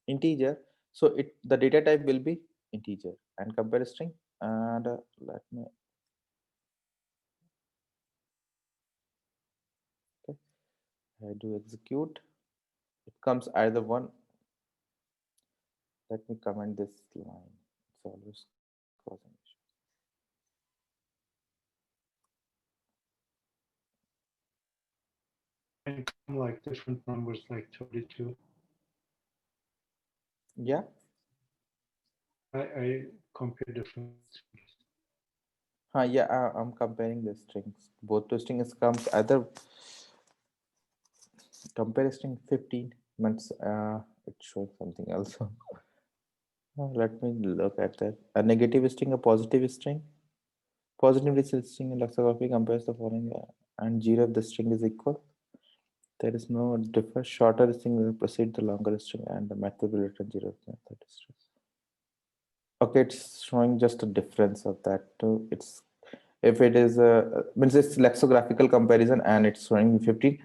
integer, so the data type will be integer and compare string. And let me I do execute. It comes either one. Let me comment this line. It's always causing issue. And like different numbers like 32. Yeah. I compare different strings. Yeah, I'm comparing the strings. Both the strings comes either compare string 15 months. It's showing something else. Let me look at that. A negative string, a positive string. Positive string in lexicography compares the following, and 0 if the string is equal. There is no difference. Shorter string will precede the longer string, and the method will return 0 if the method is true. Okay, it's showing just a difference of that too. It's if it is means it's lexicographical comparison and it's showing 15.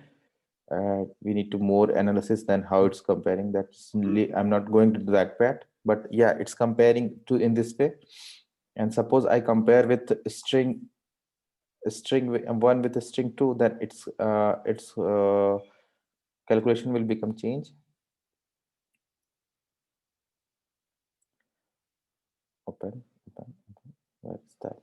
We need to more analysis than how it's comparing. That's I'm not going to do that part, but yeah, it's comparing to in this way. And suppose I compare with string 1 with a string 2, then its calculation will become change. Open. Where's that?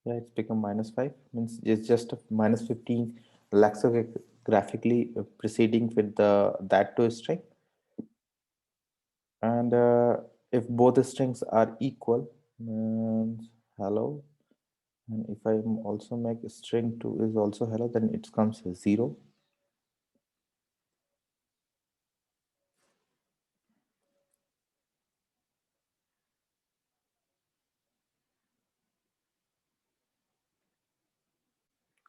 Yeah, it's become -5, means it's just a -15 lexicographically preceding with the that to string. And if both strings are equal, means hello. And if I also make string 2 is also hello, then it comes 0.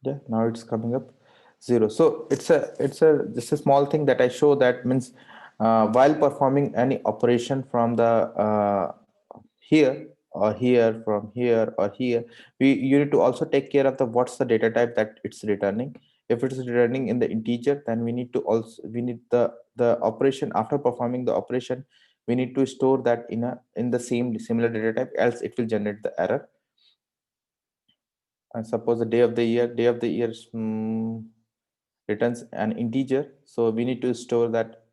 Yeah, now it's coming up 0. So it's a just a small thing that I show, that means while performing any operation from the here or here, from here or here, you need to also take care of the what's the data type that it's returning. If it's returning in the integer, then we need the operation. After performing the operation, we need to store that in the similar data type, else it will generate the error. And suppose the day of the year returns an integer, so we need to store that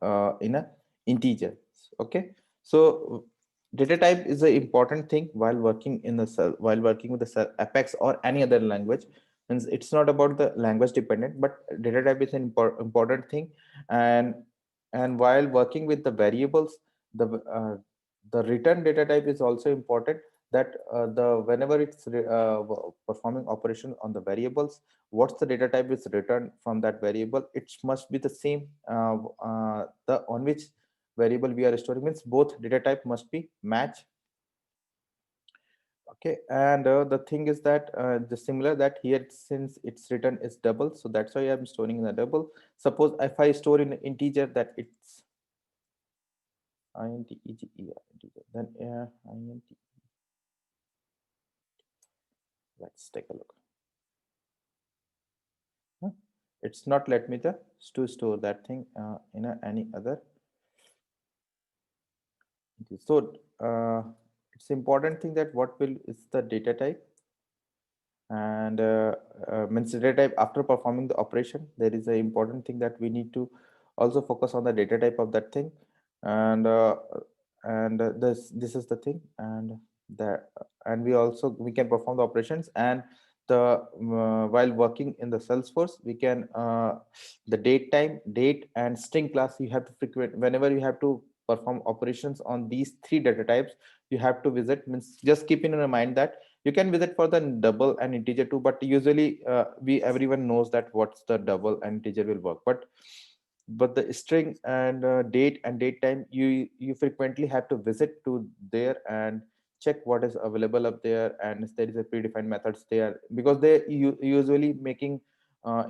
in a integer. Okay, so data type is an important thing while working in the cell, while working with the cell Apex or any other language. Means it's not about the language dependent, but data type is an important thing. And while working with the variables, the return data type is also important, that the whenever it's performing operation on the variables, what's the data type is returned from that variable, it must be the same the on which variable we are storing, means both data type must be match. Okay, and the thing is that the similar that here, since it's written is double, so that's why I'm storing in a double. Suppose if I store in an integer that it's int integer, then int, let's take a look. It's not let me to store that thing in any other. So it's important thing that what will is the data type, and means data type after performing the operation. There is an important thing that we need to also focus on the data type of that thing, and this is the thing, and that, and we can perform the operations. And the while working in the Salesforce, we can the date and string class, you have to frequent whenever you have to perform operations on these 3 data types, you have to visit. Means just keeping in mind that you can visit for the double and integer too, but usually everyone knows that what's the double and integer will work, but the string and date and date time, you frequently have to visit to there and check what is available up there, and if there is a predefined methods there, because they usually making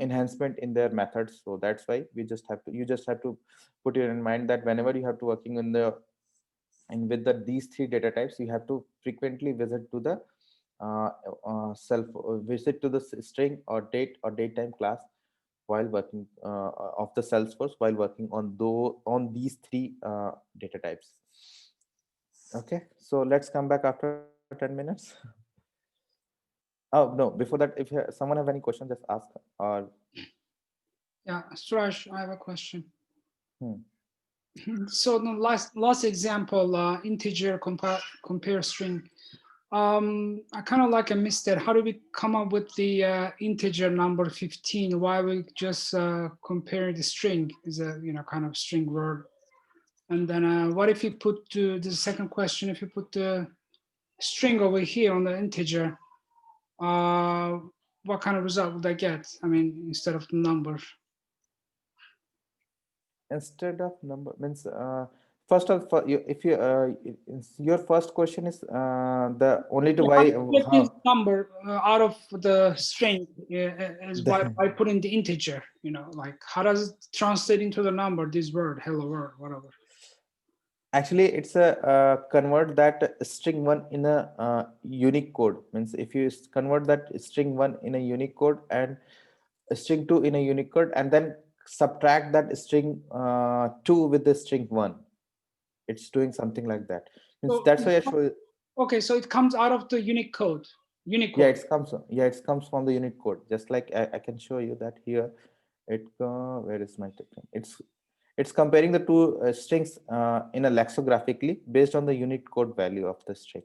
enhancement in their methods. So that's why you just have to put it in mind that whenever you have to working in the and with these 3 data types, you have to frequently visit to the visit to the string or date time class while working of the Salesforce, while working on these 3 data types. Okay, so let's come back after 10 minutes. Oh no, before that, if someone have any question, just ask. Or Yeah, Suraj, I have a question. Hmm. So the last example, integer compare string. I kind of like I missed that. How do we come up with the integer number 15? Why we just compare the string is a kind of string word? And then what if you put the second question? If you put the string over here on the integer, what kind of result would I get? I mean, instead of the number. Instead of number means first of all, if you your first question is the only to why Get this number out of the string is by putting the integer, like how does it translate into the number, this word, hello world, whatever. Actually, it's a convert that string 1 in a unique code. Means if you convert that string 1 in a unique code and string 2 in a unique code, and then subtract that string 2 with the string 1, it's doing something like that. Means So, that's why I show you. Okay, so it comes out of the Unicode. Yeah, it comes from the Unicode code. Just like I can show you that here. Where is my token? It's comparing the 2 strings in a lexicographically based on the Unicode code value of the string.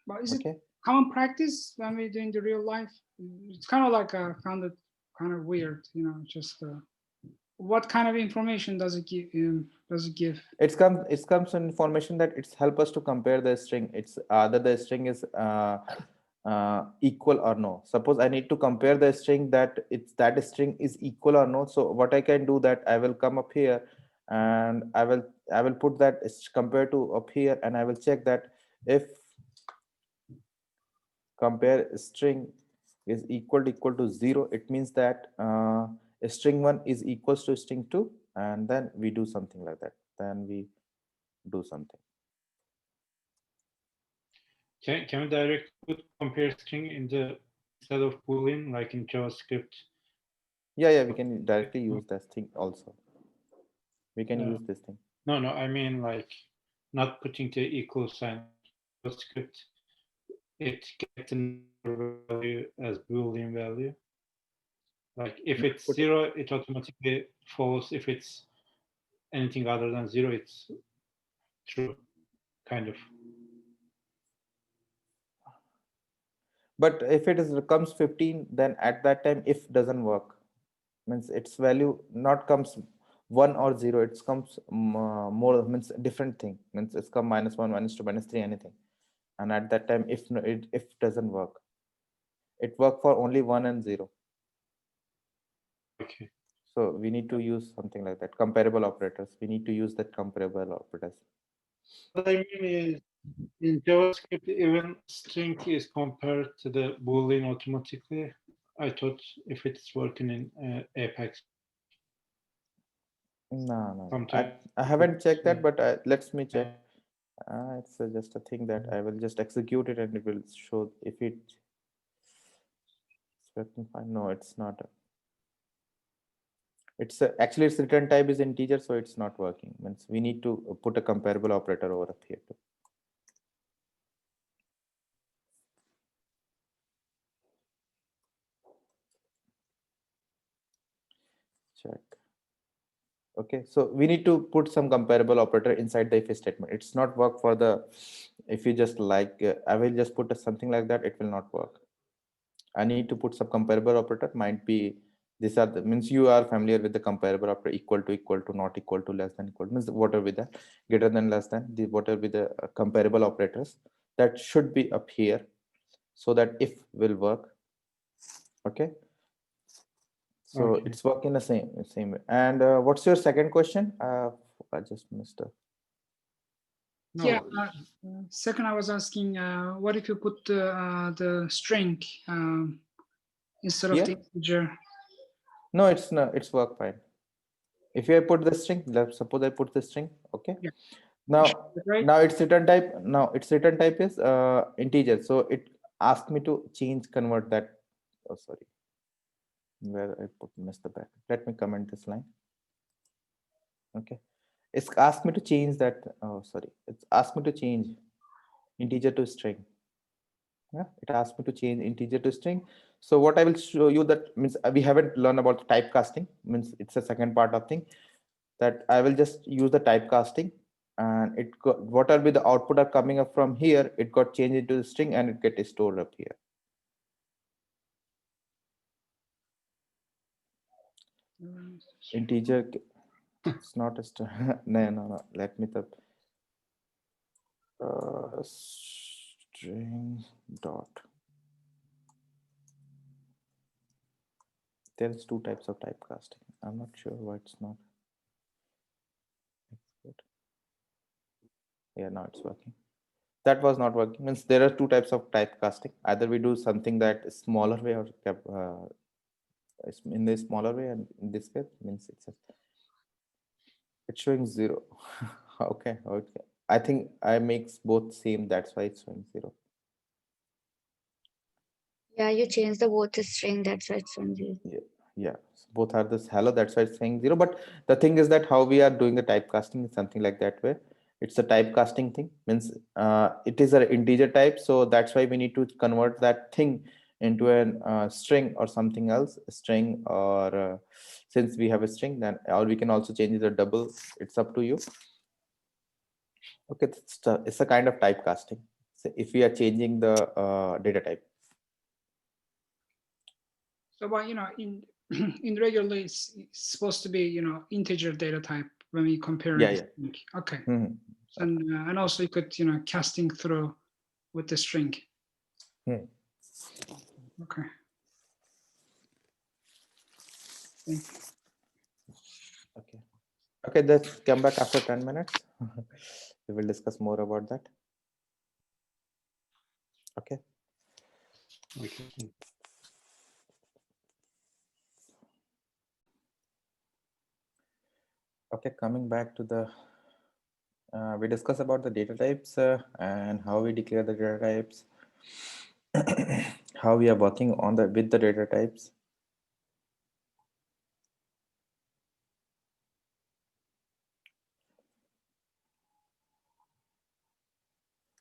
But is Okay. common practice when we're doing the real life. It's kind of like found it kind of weird, you know, just what kind of information does it give? It comes in information that it's help us to compare the string. It's either the string is equal or no. Suppose I need to compare the string that string is equal or no. So what I can do that I will come up here and I will put that compared to up here, and I will check that if compare string is equal to 0, it means that string 1 is equals to string 2, and then we do something like that. Then we do something. Can we directly put compare string in the instead of boolean like in JavaScript? Yeah, we can directly use this thing also. We can use this thing. No, I mean like not putting the equal sign. JavaScript, it gets the value as boolean value. Like if it's 0, it automatically false. If it's anything other than 0, it's true, kind of. But if it comes 15, then at that time if doesn't work, means its value not comes 1 or 0, it comes more, means different thing, means it's come -1, -2, -3, anything, and at that time if doesn't work, it work for only 1 and 0. Okay. So we need to use something like that, comparable operators. We need to use that comparable operators. What I mean is, in JavaScript, even string is compared to the boolean automatically. I thought if it's working in Apex. No. Sometimes I haven't checked that, but let me check. It's just a thing that I will just execute it and it will show if it's working fine. No, it's not. It's actually its return type is integer, so it's not working. Means we need to put a comparable operator over up here too. Check. Okay, so we need to put some comparable operator inside the if statement. It's not work for the, if you just like, I will just put something like that, it will not work. I need to put some comparable operator. Might be these are the, means you are familiar with the comparable operator, equal to, not equal to, less than, equal to, means whatever with that, greater than, less than, the whatever with the comparable operators that should be up here, so that if will work. Okay. So Okay. it's working the same way. And what's your second question? I just missed it. No, Yeah. Second, I was asking, what if you put the string instead of Here? the integer? No, it's not. It's work fine. If I put the string, suppose I put the string. Okay. Yeah. Now, Right? now its return type. Now its return type is integer. So it asked me to convert that. Oh, sorry. Where I missed the back. Let me comment this line. Okay. It's asked me to change that. Oh, sorry. It's asked me to change integer to string. Yeah, it asked me to change integer to string. So what I will show you, that means we haven't learned about typecasting, means it's a second part of thing, that I will just use the typecasting, and it got, what will be the output are coming up from here, it got changed into the string and it gets stored up here. Integer, it's not a string. No, let me string dot. There's two types of typecasting. I'm not sure why it's not. Yeah, now it's working. That was not working. Means there are two types of typecasting. Either we do something that is smaller way, or in the smaller way, and in this case means it's showing 0. Okay. I think I makes both same. That's why it's showing 0. Yeah, you change the both string, that's why it's on 0. Yeah. So both are this hello. That's why it's saying 0. But the thing is that how we are doing the typecasting is something like that, where it's a typecasting thing, means it is an integer type, so that's why we need to convert that thing into a string or something else, a string, or since we have a string, then, or we can also change it to double. It's up to you. Okay, it's a kind of typecasting. So if we are changing the data type. So, but in in regularly it's supposed to be integer data type when we compare Yeah, it. yeah. Okay. Mhm. And also you could casting through with the string. Hmm. Okay. Thank you. Okay. Okay, let's come back after 10 minutes. We will discuss more about that. Okay. Okay. Okay, coming back to the, we discussed about the data types and how we declare the data types, how we are working on with the data types.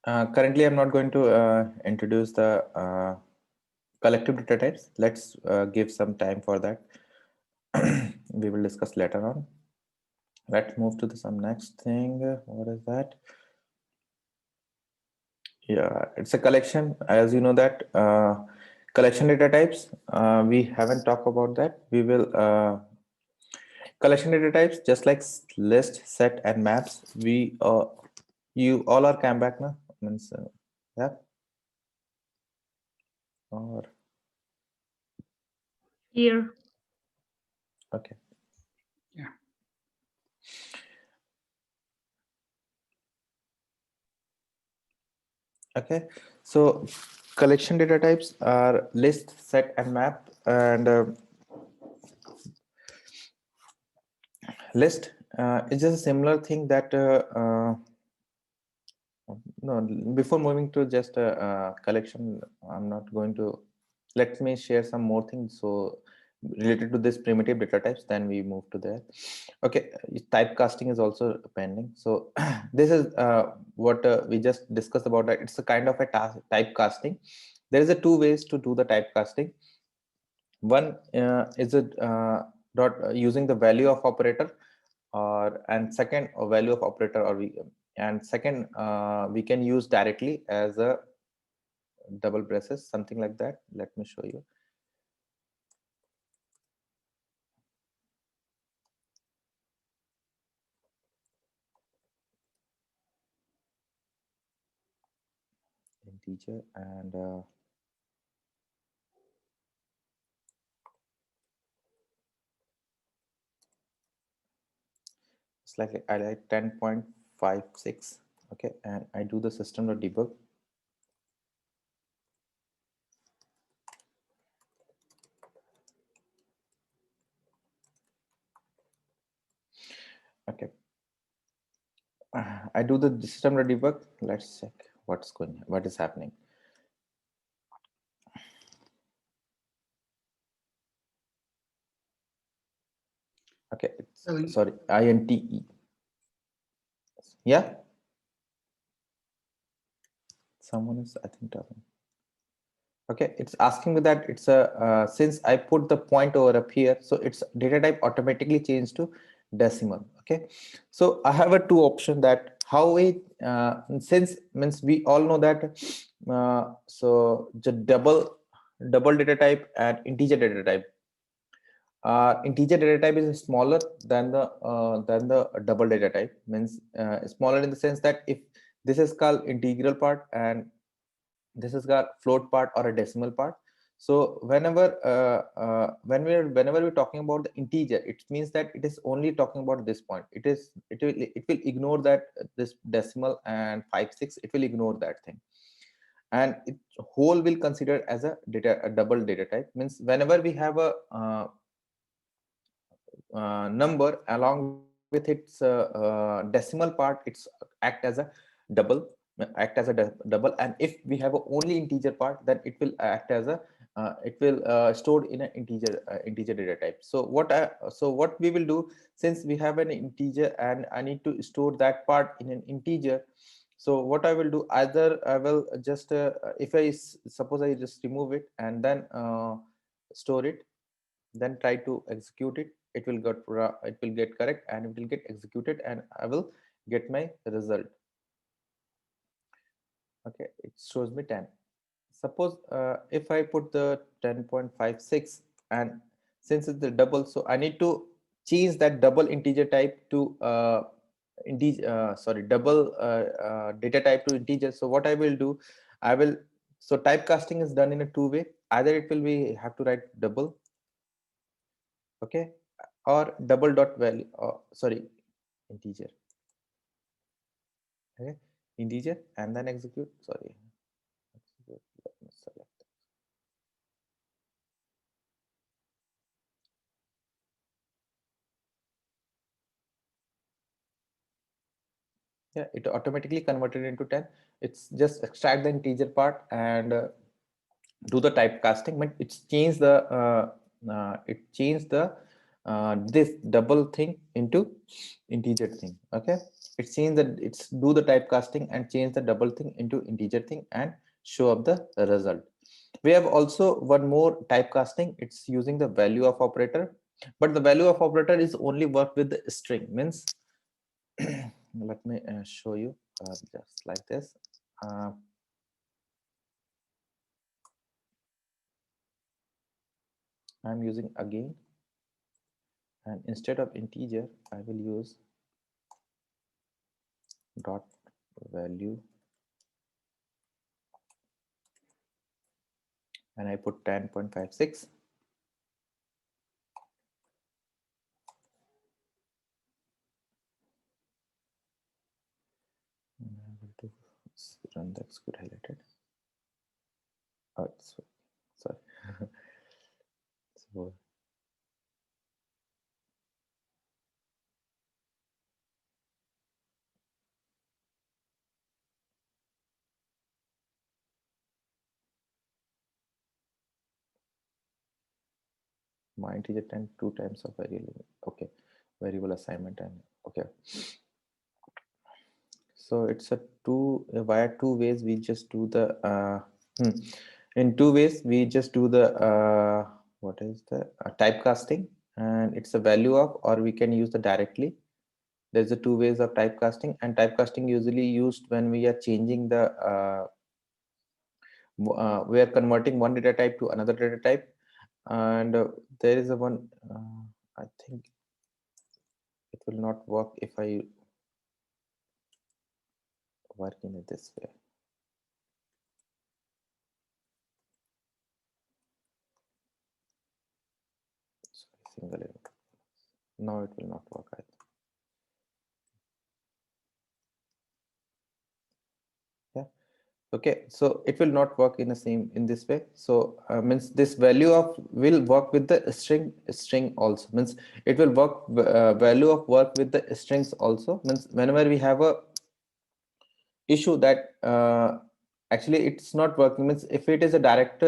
Currently, I'm not going to introduce the collective data types. Let's give some time for that. We will discuss later on. Let's move to some next thing. What is that? Yeah, it's a collection. As you know that collection data types, we haven't talked about that. We will collection data types just like list, set, and maps. You all are came back now. Means yeah. Or Here. okay. Yeah. Okay, so collection data types are list, set, and map. And list is just a similar thing that no, before moving to just a collection, I'm not going to, let me share some more things. So related to this primitive data types, then we move to there. Okay, typecasting is also pending. So this is what we just discussed about that. It's a kind of a typecasting. There is a two ways to do the typecasting. One is it using the value of operator, and second a value of operator, and second we can use directly as a double braces, something like that. Let me show you. Integer and it's like I like 10.56. Okay, and I do the system.debug. Okay, I do the system.debug. Let's check what is happening. Okay, it's, sorry, INTE. Yeah, someone is, I think, talking. Okay, it's asking me that it's a since I put the point over up here, so its data type automatically changed to decimal. Okay, so I have a two option that how we since means we all know that so the double data type and integer data type. Integer data type is smaller than the double data type, means smaller in the sense that if this is called integral part and this is got float part or a decimal part. So whenever whenever we're talking about the integer, it means that it is only talking about this point. It will ignore that this decimal and 5 6, it will ignore that thing, and it whole will consider as a double data type. Means whenever we have a number along with its decimal part, it's act as a double double, and if we have a only integer part, then it will act as a it will stored in an integer data type. So what we will do, since we have an integer and I need to store that part in an integer, so what I will do, either I will just if I suppose I just remove it and then store it, then try to execute it, it will get correct and it will get executed and I will get my result. Okay, it shows me 10. Suppose if I put the 10.56, and since it's the double, so I need to change that double integer type to double data type to integer. So what I will do, I will, so typecasting is done in a two-way. Either it will be have to write double, okay, or double dot value, sorry, integer, okay, integer, and then execute. Sorry, execute. Let me select. Yeah, it automatically converted into 10. It's just extract the integer part and do the typecasting, but it's changed the this double thing into integer thing. Okay, it changed that, it's do the typecasting and change the double thing into integer thing and show up the result. We have also one more typecasting. It's using the value of operator, but the value of operator is only work with the string. Means let me show you just like this. I'm using again, and instead of integer I will use dot value, and I put 10.56. I will do run the execute highlighted. Oh, sorry. So my integer 10 two times of variable. Okay, variable assignment, and okay. So it's a two via two ways. We just do the in two ways we just do the what is the typecasting, and it's a value of, or we can use the directly. There's the two ways of typecasting, and typecasting usually used when we are changing the we are converting one data type to another data type, and there is a one I think it will not work if I work in it this way. Sorry, single element. No, it will not work either. Yeah, okay, so it will not work in the same in this way. So means this value of will work with the string also, means it will work value of work with the strings also. Means whenever we have a issue that actually it's not working, means if it is a direct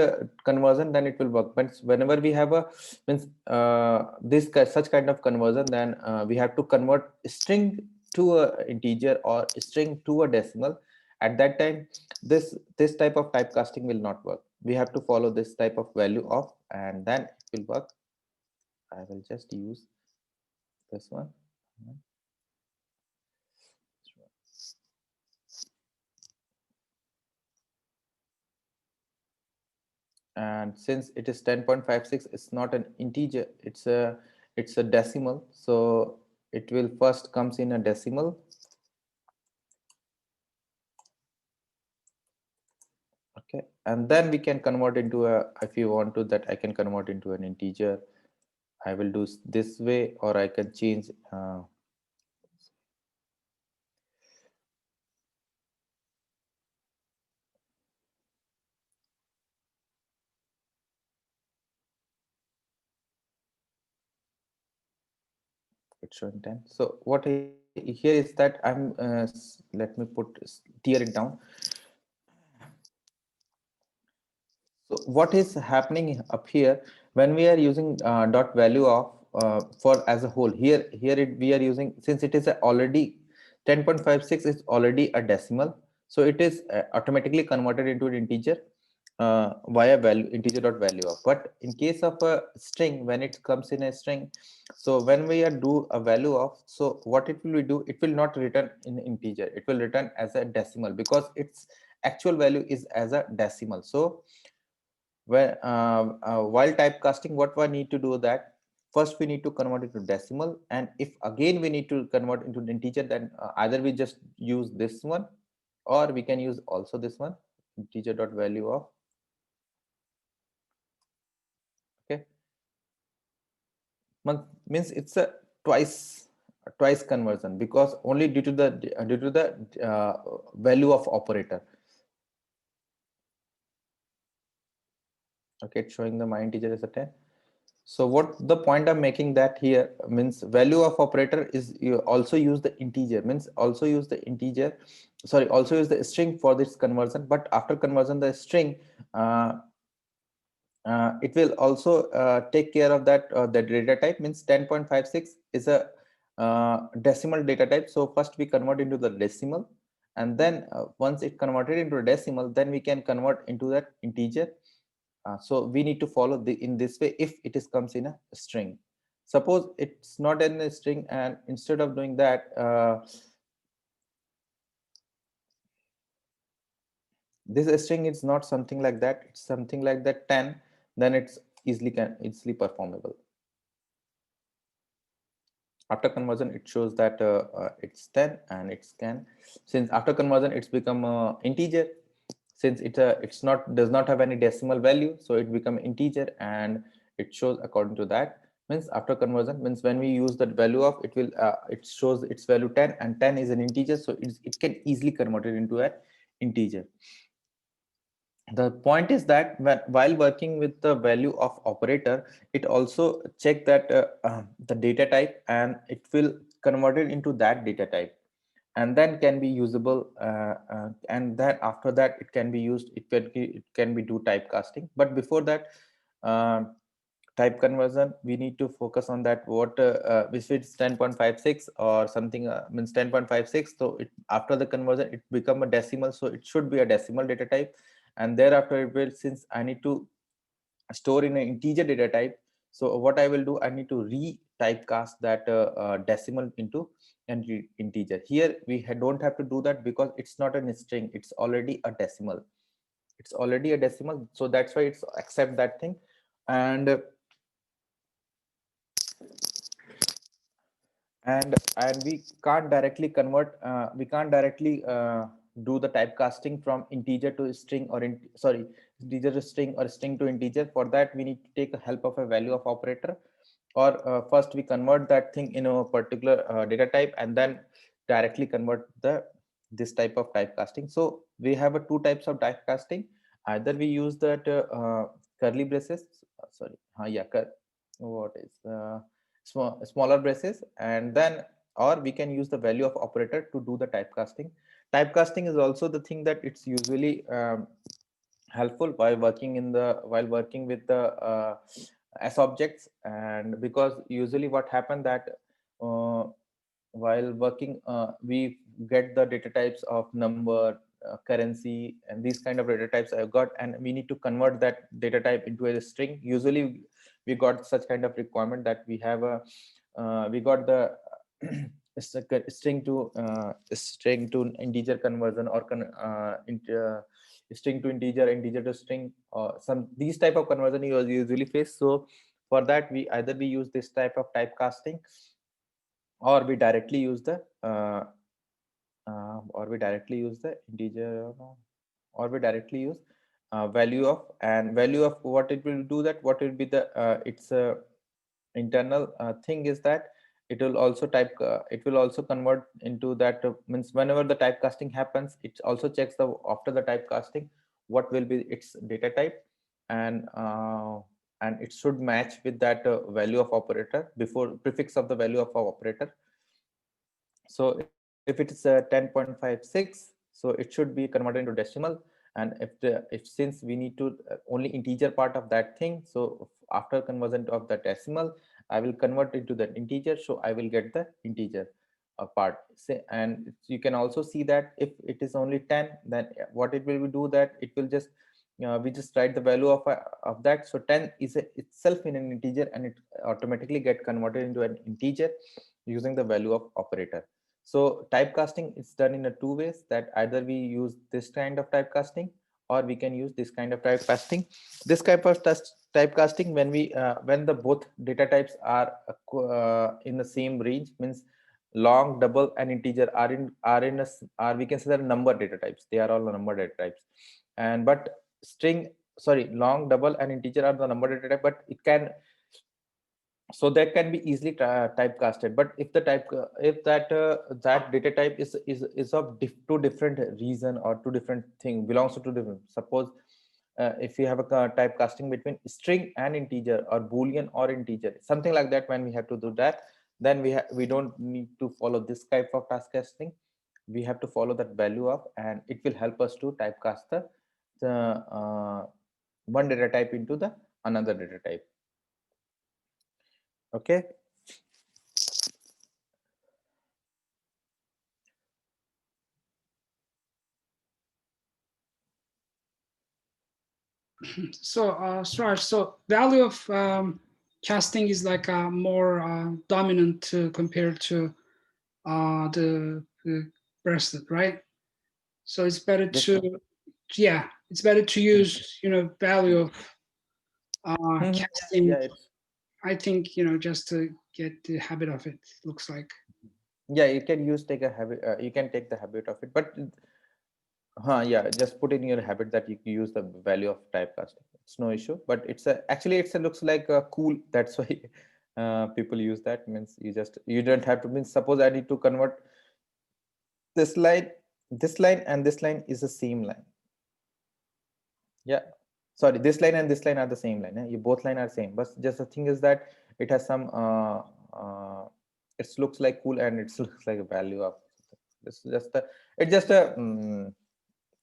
conversion then it will work, but whenever we have a means such kind of conversion, then we have to convert string to a integer or string to a decimal. At that time this type of typecasting will not work. We have to follow this type of value of, and then it will work. I will just use this one. And since it is 10.56, it's not an integer, it's a decimal, so it will first comes in a decimal. Okay, and then we can convert into a, if you want to, that I can convert into an integer. I will do this way, or I can change it's showing 10. So what here is that I'm let me put tear it down. So what is happening up here when we are using dot value of for as a whole, here we are using, since it is already 10.56 is already a decimal, so it is automatically converted into an integer via value integer dot value of. But in case of a string, when it comes in a string, so when we are do a value of, so what it will do, it will not return in integer, it will return as a decimal, because it's actual value is as a decimal. So while typecasting, what we need to do that first we need to convert it to decimal, and if again we need to convert into integer, then either we just use this one or we can use also this one, integer dot value of, okay, means it's a twice conversion, because only due to the value of operator. Okay, it's showing the my integer is a 10. So what the point I'm making that here means value of operator is you also use the integer, means also use the integer, sorry, also use the string for this conversion, but after conversion the string it will also take care of that the data type, means 10.56 is a decimal data type. So first we convert into the decimal, and then once it converted into a decimal, then we can convert into that integer. So we need to follow in this way if it is comes in a string. Suppose it's not in a string, and instead of doing that, this string is not something like that, it's something like that 10, then it's easily performable. After conversion it shows that it's 10, and it's can, since after conversion it's become integer, since it's not does not have any decimal value, so it become integer and it shows according to that. Means after conversion, means when we use that value of, it will it shows its value 10, and 10 is an integer, so it can easily convert it into an integer. The point is that while working with the value of operator, it also check that the data type, and it will convert it into that data type, and then can be usable, and then after that it can be used, it can be do typecasting. But before that type conversion, we need to focus on that what if it's 10.56 or something, means 10.56, so it after the conversion it become a decimal, so it should be a decimal data type, and thereafter it will, since I need to store in an integer data type, so what I will do, I need to re-typecast that decimal into an integer. Here we don't have to do that because it's not a string, it's already a decimal, so that's why it's accept that thing. And we can't directly convert, we can't directly do the typecasting from integer to string, or integer to string, or string to integer. For that we need to take the help of a value of operator, or first we convert that thing in a particular data type, and then directly convert this type of typecasting. So we have two types of typecasting. Either we use that curly braces, what is smaller braces, and then, or we can use the value of operator to do the typecasting. Typecasting is also the thing that it's usually helpful while working with the S objects, and because usually what happened that while working we get the data types of number, currency, and these kind of data types I've got, and we need to convert that data type into a string. Usually we got such kind of requirement that we have a we got the string to integer conversion, or string to integer to string, some these type of conversion you usually face. So for that we either use this type of typecasting, or we directly use the integer, or we directly use value of, and value of what it will do, that what will be the its internal thing is that it will also it will also convert into that, means whenever the typecasting happens, it also checks the after the typecasting what will be its data type, and it should match with that value of operator before prefix of the value of our operator. So if it is 10.56, so it should be converted into decimal, and if since we need to only integer part of that thing, so after conversion of the decimal I will convert it to the integer, so I will get the integer part. And you can also see that if it is only 10, then what it will do, that it will just we just write the value of that. So 10 is itself in an integer, and it automatically get converted into an integer using the value of operator. So typecasting is done in a two ways, that either we use this kind of typecasting or we can use this kind of typecasting. This type of typecasting, when the both data types are in the same range, means long, double, and integer are we can say that number data types. They are all the number data types, and but long, double, and integer are the number data type, but it can, so that can be easily typecasted. But if the if that data type is of two different reason or two different thing, belongs to two different, suppose if you have a typecasting between string and integer, or boolean or integer, something like that, when we have to do that, then we don't need to follow this type of typecasting. We have to follow that value of, and it will help us to typecast the one data type into the another data type. Okay. So, Suraj, so value of casting is like more dominant compared to the breasted, right? So it's better Yes, to, sir. yeah, it's better to use, value of casting. Yeah, it's, I think, just to get the habit of it, looks like. yeah, you can take a habit, you can take the habit of it, but yeah, just put in your habit that you use the value of typecasting. It's no issue, but actually it looks like cool. That's why people use that. Means you don't have to, means suppose I need to convert this line, and this line is the same line. Yeah, sorry, this line and this line are the same line. You both line are same, but just the thing is that it has some it looks like cool, and it looks like a value of this. It's just a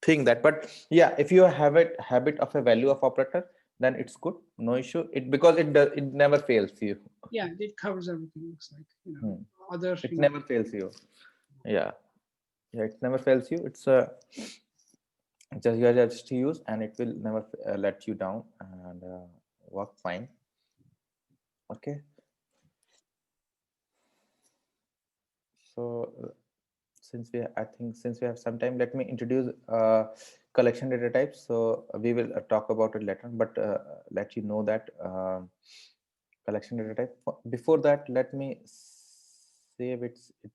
thing that, but yeah, if you have a habit of a value of operator, then it's good, no issue. Because it never fails you. Yeah, it covers everything, looks like, other. It never fails you. Yeah, it never fails you. It's a just you are just to use, and it will never let you down, and work fine. Okay. So since we have some time, let me introduce collection data types. So we will talk about it later, but let you know that collection data type. Before that, let me save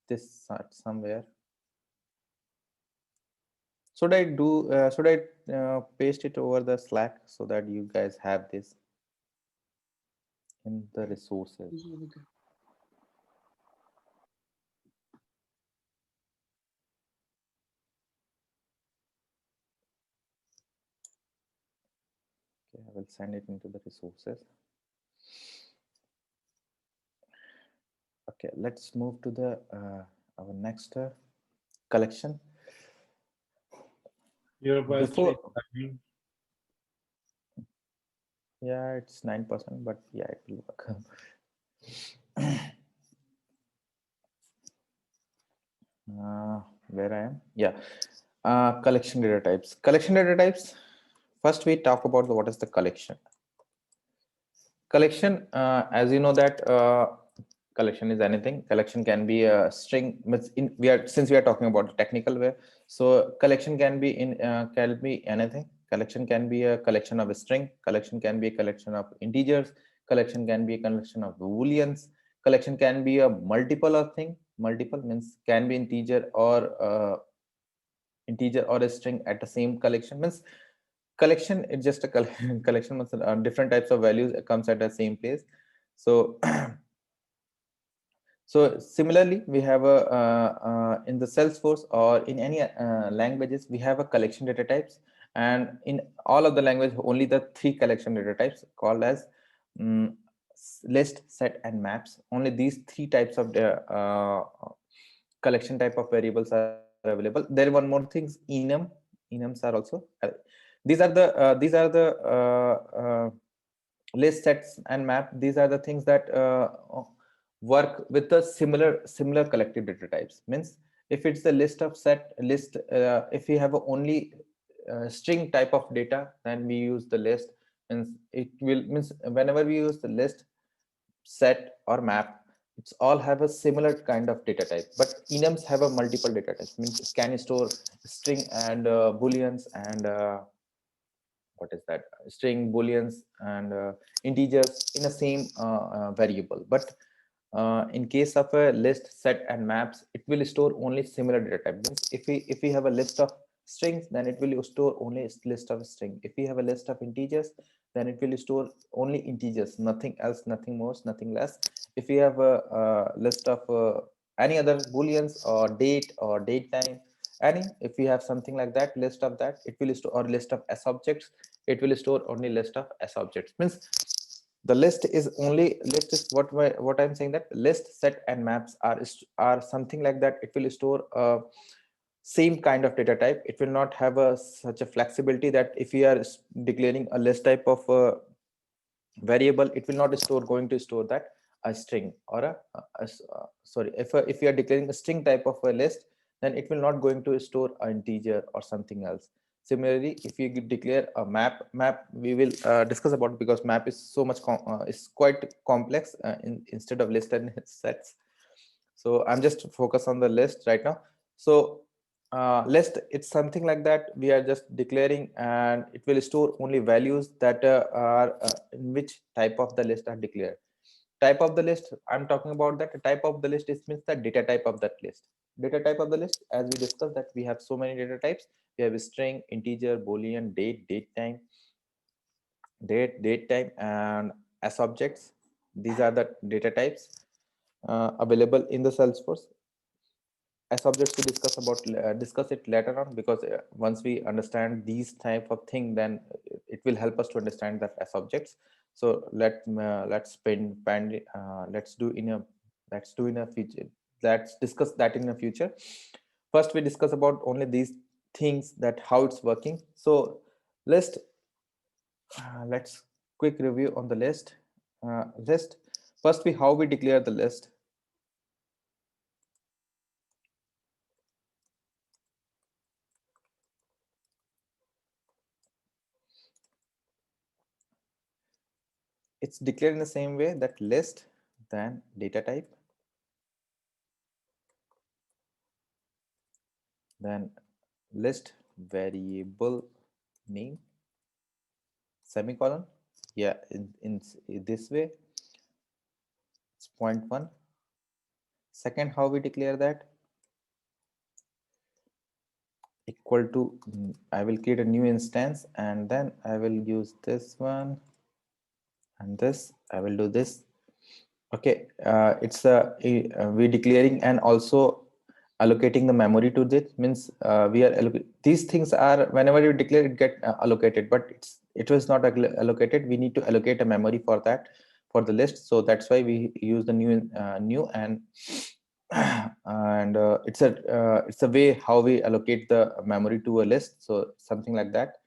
this somewhere. Should I paste it over the Slack so that you guys have this in the resources? Okay, I will send it into the resources. Okay, let's move to the our next collection. Before, yeah, it's 9%, but yeah, it will work. Where I am, yeah. Collection data types. First, we talk about what is the collection. Collection, as you know that collection is anything. Collection can be a string. Since we are talking about the technical way, so collection can be anything. Collection can be a collection of a string. Collection can be a collection of integers. Collection can be a collection of booleans. Collection can be a multiple of thing. Multiple means can be integer or a string at the same collection. Means collection is just a collection of different types of values comes at the same place. So so similarly, we have in the Salesforce or in any languages, we have a collection data types, and in all of the language, only the 3 collection data types called as list, set, and maps. Only these 3 types of collection type of variables are available. There are one more things, enums are also. These are the list, sets, and map. These are the things that work with the similar collective data types. Means if it's a list, if we have only string type of data, then we use the list. Means whenever we use the list, set, or map, it's all have a similar kind of data type, but enums have a multiple data types. Means it can store string and booleans and what is that, string, booleans and integers in the same variable. But in case of a list, set and maps, it will store only similar data type. Means if we have a list of strings, then it will store only a list of string. If we have a list of integers, then it will store only integers, nothing else, nothing more, nothing less. If we have a list of any other booleans or date or date time, any, if we have something like that, list of that, it will store, or list of s objects, it will store only list of s objects. Means the list is only, list is what I'm saying, that list, set and maps are something like that. It will store same kind of data type. It will not have a such a flexibility that if we are declaring a list type of variable, it will not going to store that a string or sorry, if we are declaring a string type of a list, then it will not going to store an integer or something else. Similarly, if you declare a map we will discuss about, because map is so much is quite complex instead of list and sets. So I'm just focused on the list right now. So list, it's something like that. We are just declaring, and it will store only values that are in which type of the list are declared. Type of the list, I'm talking about that. Type of the list is means the data type of that list. Data type of the list, as we discussed, that we have so many data types. We have a string, integer, boolean, date time, date time, and s objects. These are the data types available in the Salesforce. As objects, we discuss it later on, because once we understand these type of thing, then it will help us to understand that as objects. So let's do in a future. Let's discuss that in the future. First, we discuss about only these things, that how it's working. So let's quick review on the list. First, how we declare the list. It's declared in the same way, that list, then data type, then list variable name, semicolon. Yeah, in this way, it's point one. Second, how we declare that, equal to, I will create a new instance, and then I will use this one, and this, I will do this. Okay, it's we declaring and also allocating the memory to this. Means we are these things are, whenever you declare, it get allocated, but it was not allocated. We need to allocate a memory for that, for the list. So that's why we use the new and and it's a way how we allocate the memory to a list. So something like that.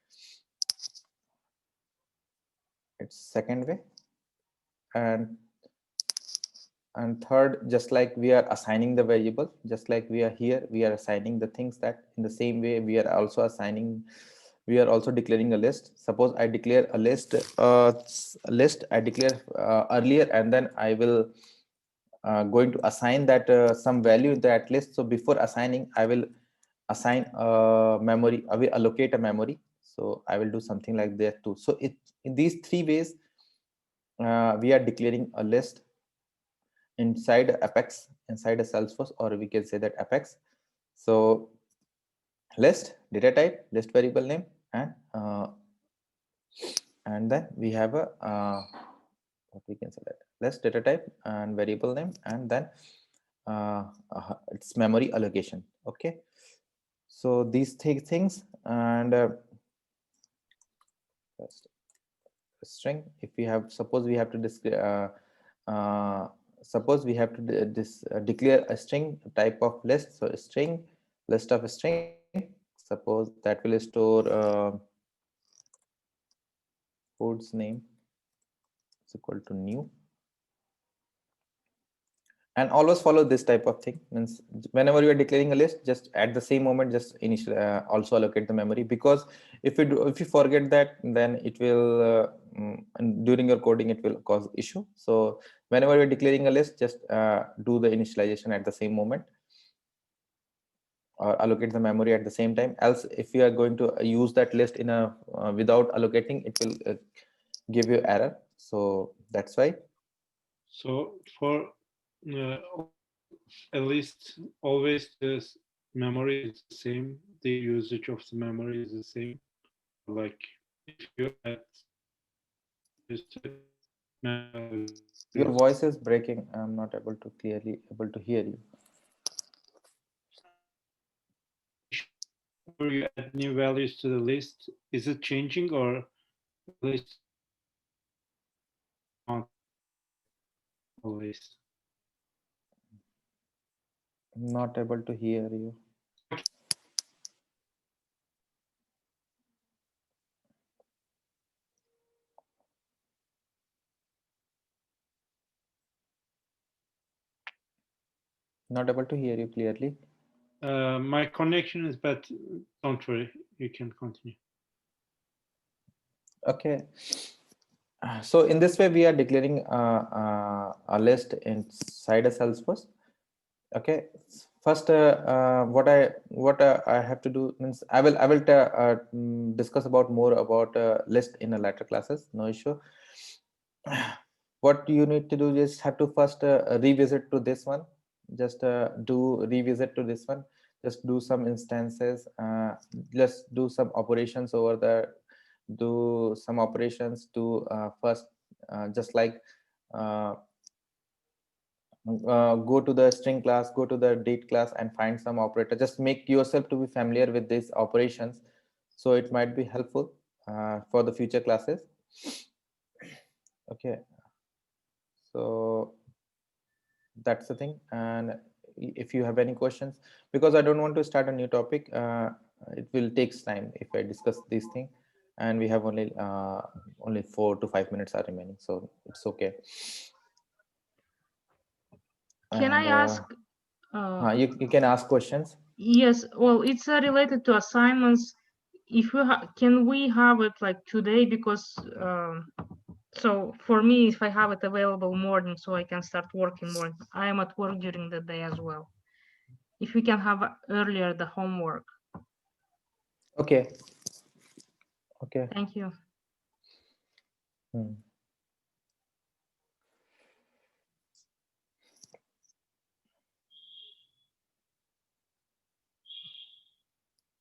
It's second way. And third, just like we are assigning the variable, just like we are here, we are assigning the things, that in the same way we are also declaring a list. Suppose I declare a list, I declare earlier, and then I will going to assign that some value in that list. So before assigning, I will assign memory, I will allocate a memory. So I will do something like that too. So in these three ways, we are declaring a list inside Apex, inside a Salesforce, or we can say that Apex. So list, data type, list variable name, and then we have a what we can say, that list, data type, and variable name, and then it's memory allocation. Okay, so these things, and string. If we have, suppose we have to declare a string type of list. So string, list of a string, suppose that will store code's name is equal to new, And always follow this type of thing. Means whenever you are declaring a list, just at the same moment, just initially also allocate the memory, because if you forget that, then it will and during your coding it will cause issue. So whenever you're declaring a list, just do the initialization at the same moment, or allocate the memory at the same time. Else, if you are going to use that list in a without allocating, it will give you error. So that's why. So for at least always the memory is the same. The usage of the memory is the same. Like if you add Your voice is breaking. I'm not able to clearly able to hear you. Where you add new values to the list, is it changing or list list? I'm not able to hear you. Not able to hear you clearly. My connection is bad. Don't worry, you can continue. Okay. So in this way, we are declaring a list inside a Salesforce. Okay. First, what I have to do means I will discuss about more about list in a later classes. No issue. What you need to do is have to first revisit to this one. Just do revisit to this one. Just do some instances. Just do some operations over there. Do some operations to first just like go to the string class, go to the date class and find some operator. Just make yourself to be familiar with these operations, so it might be helpful for the future classes. Okay, so that's the thing. And if you have any questions, because I don't want to start a new topic, it will take time if I discuss these things, and we have only 4 to 5 minutes are remaining, so it's okay. Can I And, ask? you can ask questions. Yes, well, it's related to assignments. If we can we have it like today, because so for me, if I have it available morning, so I can start working more. I am at work during the day as well. If we can have earlier the homework. Okay. Okay. Thank you.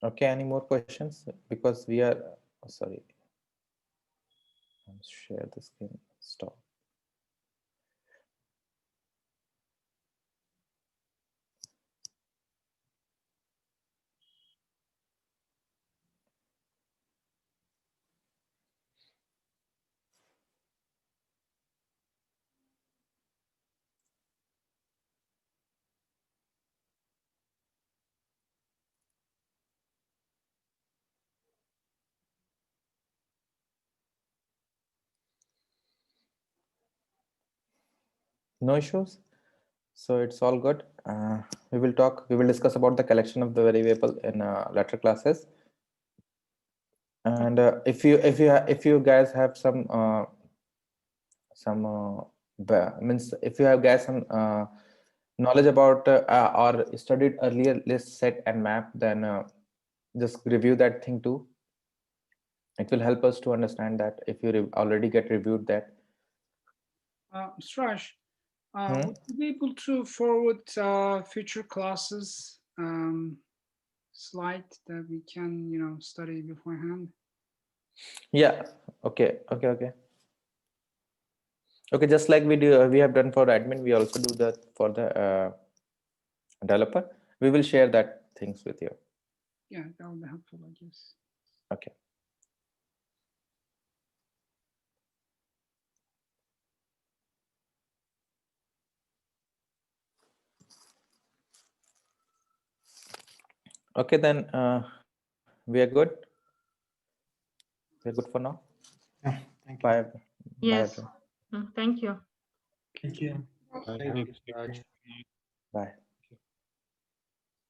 Okay, any more questions? Because we are sorry. Let's share the screen. Stop. No issues. So it's all good. We will discuss about the collection of the variable in later classes. And if you guys have some means if you have guys some knowledge about or studied earlier list, set and map, then just review that thing too. It will help us to understand that if you already get reviewed that. Sraj, would you be able to forward future classes slide that we can, study beforehand? Yeah. Okay. Okay. Just like we have done for admin, we also do that for the developer. We will share that things with you. Yeah, that would be helpful, I guess. Okay. Okay, then we are good. We're good for now. Yeah, thank you. Bye. Yes. Bye. Thank you. Thank you. Thank you, Raj. Bye.